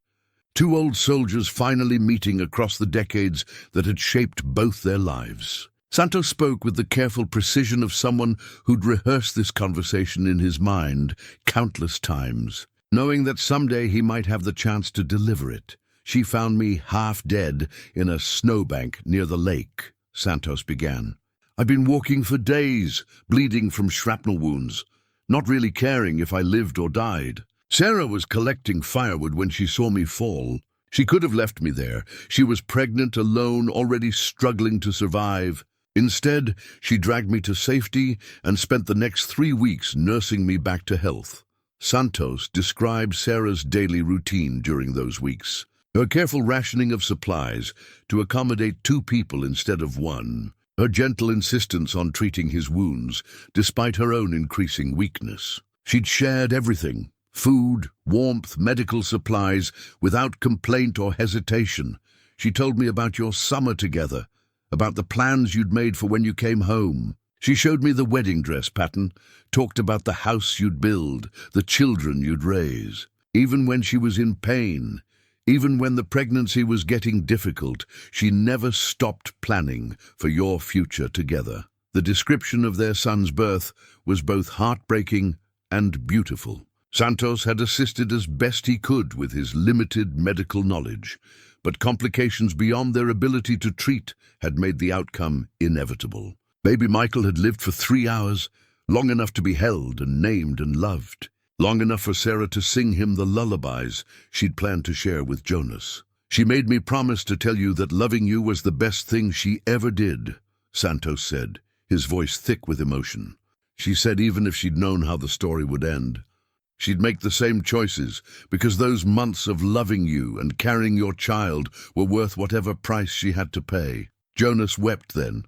Two old soldiers finally meeting across the decades that had shaped both their lives. Santos spoke with the careful precision of someone who'd rehearsed this conversation in his mind countless times, knowing that someday he might have the chance to deliver it. She found me half dead in a snowbank near the lake, Santos began. I've been walking for days, bleeding from shrapnel wounds, not really caring if I lived or died. Sarah was collecting firewood when she saw me fall. She could have left me there. She was pregnant, alone, already struggling to survive. Instead, she dragged me to safety and spent the next 3 weeks nursing me back to health. Santos described Sarah's daily routine during those weeks. Her careful rationing of supplies to accommodate 2 people instead of 1. Her gentle insistence on treating his wounds, despite her own increasing weakness. She'd shared everything, food, warmth, medical supplies, without complaint or hesitation. She told me about your summer together, about the plans you'd made for when you came home. She showed me the wedding dress pattern, talked about the house you'd build, the children you'd raise. Even when she was in pain, even when the pregnancy was getting difficult, she never stopped planning for your future together. The description of their son's birth was both heartbreaking and beautiful. Santos had assisted as best he could with his limited medical knowledge, but complications beyond their ability to treat had made the outcome inevitable. Baby Michael had lived for 3 hours, long enough to be held and named and loved. Long enough for Sarah to sing him the lullabies she'd planned to share with Jonas. She made me promise to tell you that loving you was the best thing she ever did, Santos said, his voice thick with emotion. She said even if she'd known how the story would end, she'd make the same choices because those months of loving you and carrying your child were worth whatever price she had to pay. Jonas wept then,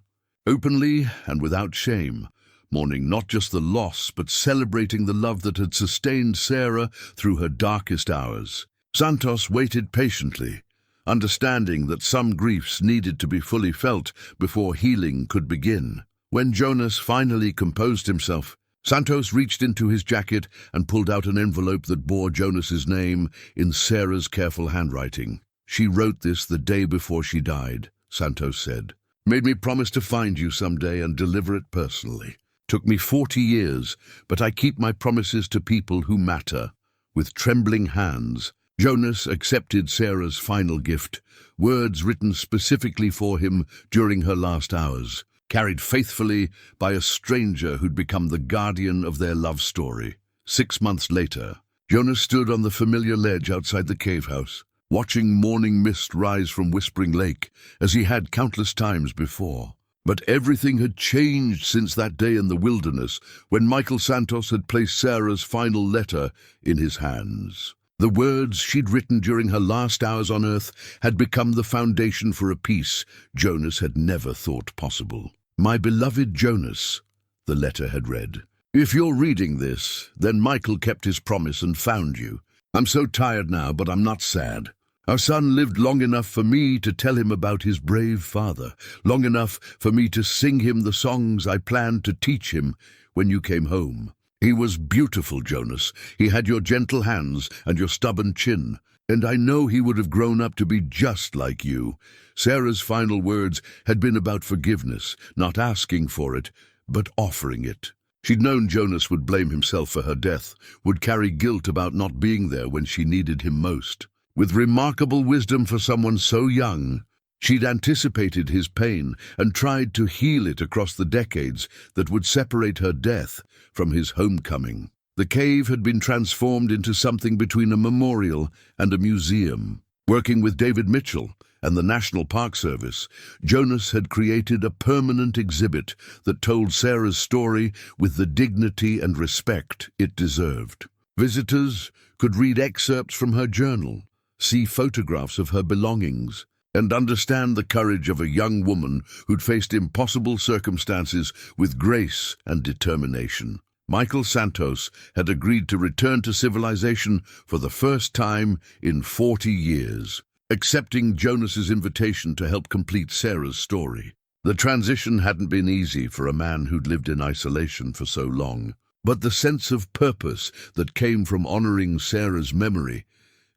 openly and without shame, mourning not just the loss, but celebrating the love that had sustained Sarah through her darkest hours. Santos waited patiently, understanding that some griefs needed to be fully felt before healing could begin. When Jonas finally composed himself, Santos reached into his jacket and pulled out an envelope that bore Jonas's name in Sarah's careful handwriting. She wrote this the day before she died, Santos said. Made me promise to find you someday and deliver it personally. Took me 40 years, but I keep my promises to people who matter. With trembling hands, Jonas accepted Sarah's final gift, words written specifically for him during her last hours, carried faithfully by a stranger who'd become the guardian of their love story. 6 months later, Jonas stood on the familiar ledge outside the cave house, watching morning mist rise from Whispering Lake, as he had countless times before. But everything had changed since that day in the wilderness, when Michael Santos had placed Sarah's final letter in his hands. The words she'd written during her last hours on Earth had become the foundation for a peace Jonas had never thought possible. My beloved Jonas, the letter had read. If you're reading this, then Michael kept his promise and found you. I'm so tired now, but I'm not sad. Our son lived long enough for me to tell him about his brave father, long enough for me to sing him the songs I planned to teach him when you came home. He was beautiful, Jonas. He had your gentle hands and your stubborn chin, and I know he would have grown up to be just like you." Sarah's final words had been about forgiveness, not asking for it, but offering it. She'd known Jonas would blame himself for her death, would carry guilt about not being there when she needed him most. With remarkable wisdom for someone so young, she'd anticipated his pain and tried to heal it across the decades that would separate her death from his homecoming. The cave had been transformed into something between a memorial and a museum. Working with David Mitchell and the National Park Service, Jonas had created a permanent exhibit that told Sarah's story with the dignity and respect it deserved. Visitors could read excerpts from her journal, see photographs of her belongings, and understand the courage of a young woman who'd faced impossible circumstances with grace and determination. Michael Santos had agreed to return to civilization for the first time in 40 years, accepting Jonas's invitation to help complete Sarah's story. The transition hadn't been easy for a man who'd lived in isolation for so long, but the sense of purpose that came from honoring Sarah's memory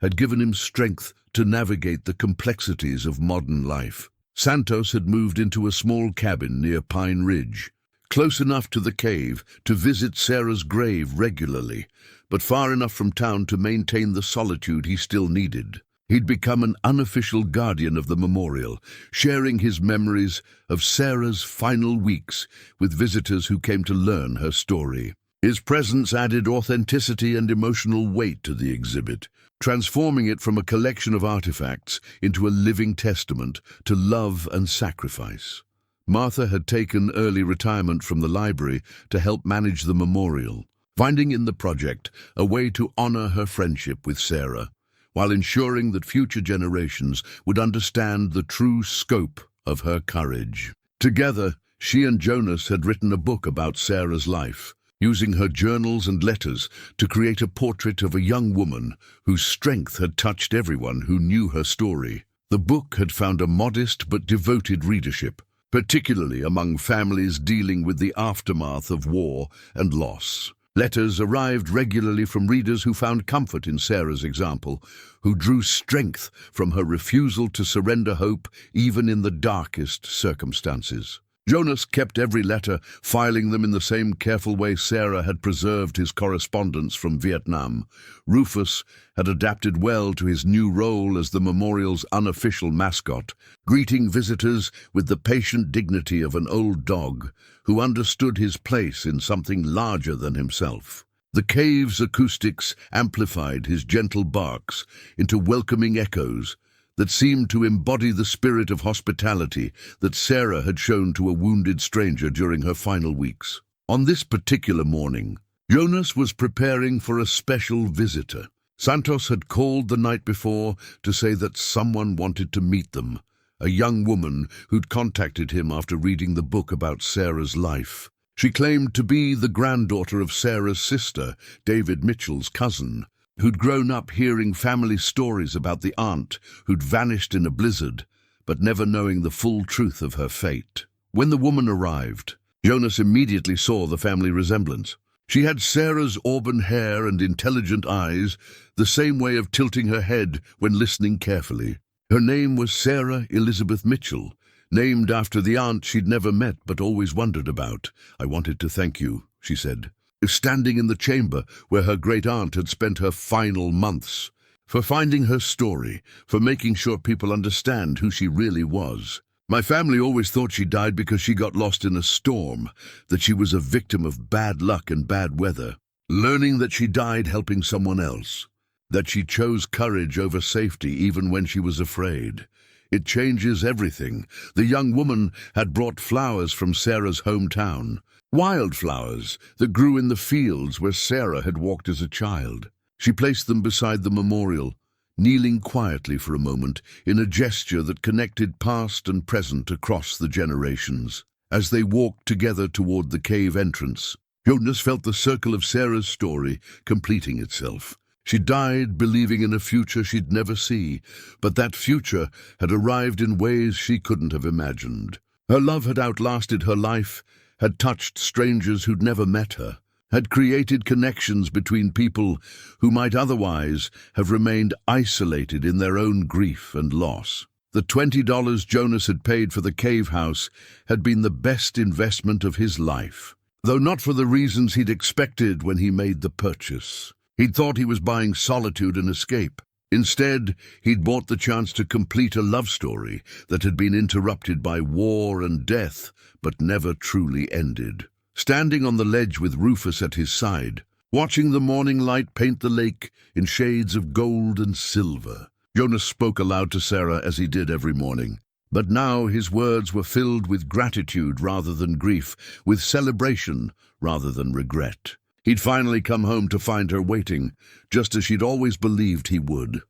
had given him strength to navigate the complexities of modern life. Santos had moved into a small cabin near Pine Ridge, close enough to the cave to visit Sarah's grave regularly, but far enough from town to maintain the solitude he still needed. He'd become an unofficial guardian of the memorial, sharing his memories of Sarah's final weeks with visitors who came to learn her story. His presence added authenticity and emotional weight to the exhibit, transforming it from a collection of artifacts into a living testament to love and sacrifice. Martha had taken early retirement from the library to help manage the memorial, finding in the project a way to honor her friendship with Sarah, while ensuring that future generations would understand the true scope of her courage. Together, she and Jonas had written a book about Sarah's life, using her journals and letters to create a portrait of a young woman whose strength had touched everyone who knew her story. The book had found a modest but devoted readership, particularly among families dealing with the aftermath of war and loss. Letters arrived regularly from readers who found comfort in Sarah's example, who drew strength from her refusal to surrender hope even in the darkest circumstances. Jonas kept every letter, filing them in the same careful way Sarah had preserved his correspondence from Vietnam. Rufus had adapted well to his new role as the memorial's unofficial mascot, greeting visitors with the patient dignity of an old dog who understood his place in something larger than himself. The cave's acoustics amplified his gentle barks into welcoming echoes that seemed to embody the spirit of hospitality that Sarah had shown to a wounded stranger during her final weeks. On this particular morning, Jonas was preparing for a special visitor. Santos had called the night before to say that someone wanted to meet them, a young woman who'd contacted him after reading the book about Sarah's life. She claimed to be the granddaughter of Sarah's sister, David Mitchell's cousin, who'd grown up hearing family stories about the aunt who'd vanished in a blizzard, but never knowing the full truth of her fate. When the woman arrived, Jonas immediately saw the family resemblance. She had Sarah's auburn hair and intelligent eyes, the same way of tilting her head when listening carefully. Her name was Sarah Elizabeth Mitchell, named after the aunt she'd never met but always wondered about. "I wanted to thank you," she said, standing in the chamber where her great-aunt had spent her final months, for finding her story, for making sure people understand who she really was. "My family always thought she died because she got lost in a storm, that she was a victim of bad luck and bad weather. Learning that she died helping someone else, that she chose courage over safety even when she was afraid. It changes everything." The young woman had brought flowers from Sarah's hometown, wildflowers that grew in the fields where Sarah had walked as a child. She placed them beside the memorial, kneeling quietly for a moment in a gesture that connected past and present across the generations. As they walked together toward the cave entrance, Jonas felt the circle of Sarah's story completing itself. She died believing in a future she'd never see, but that future had arrived in ways she couldn't have imagined. Her love had outlasted her life, had touched strangers who'd never met her, had created connections between people who might otherwise have remained isolated in their own grief and loss. The $20 Jonas had paid for the cave house had been the best investment of his life, though not for the reasons he'd expected when he made the purchase. He'd thought he was buying solitude and escape. Instead, he'd bought the chance to complete a love story that had been interrupted by war and death, but never truly ended. Standing on the ledge with Rufus at his side, watching the morning light paint the lake in shades of gold and silver, Jonas spoke aloud to Sarah as he did every morning. But now his words were filled with gratitude rather than grief, with celebration rather than regret. He'd finally come home to find her waiting, just as she'd always believed he would.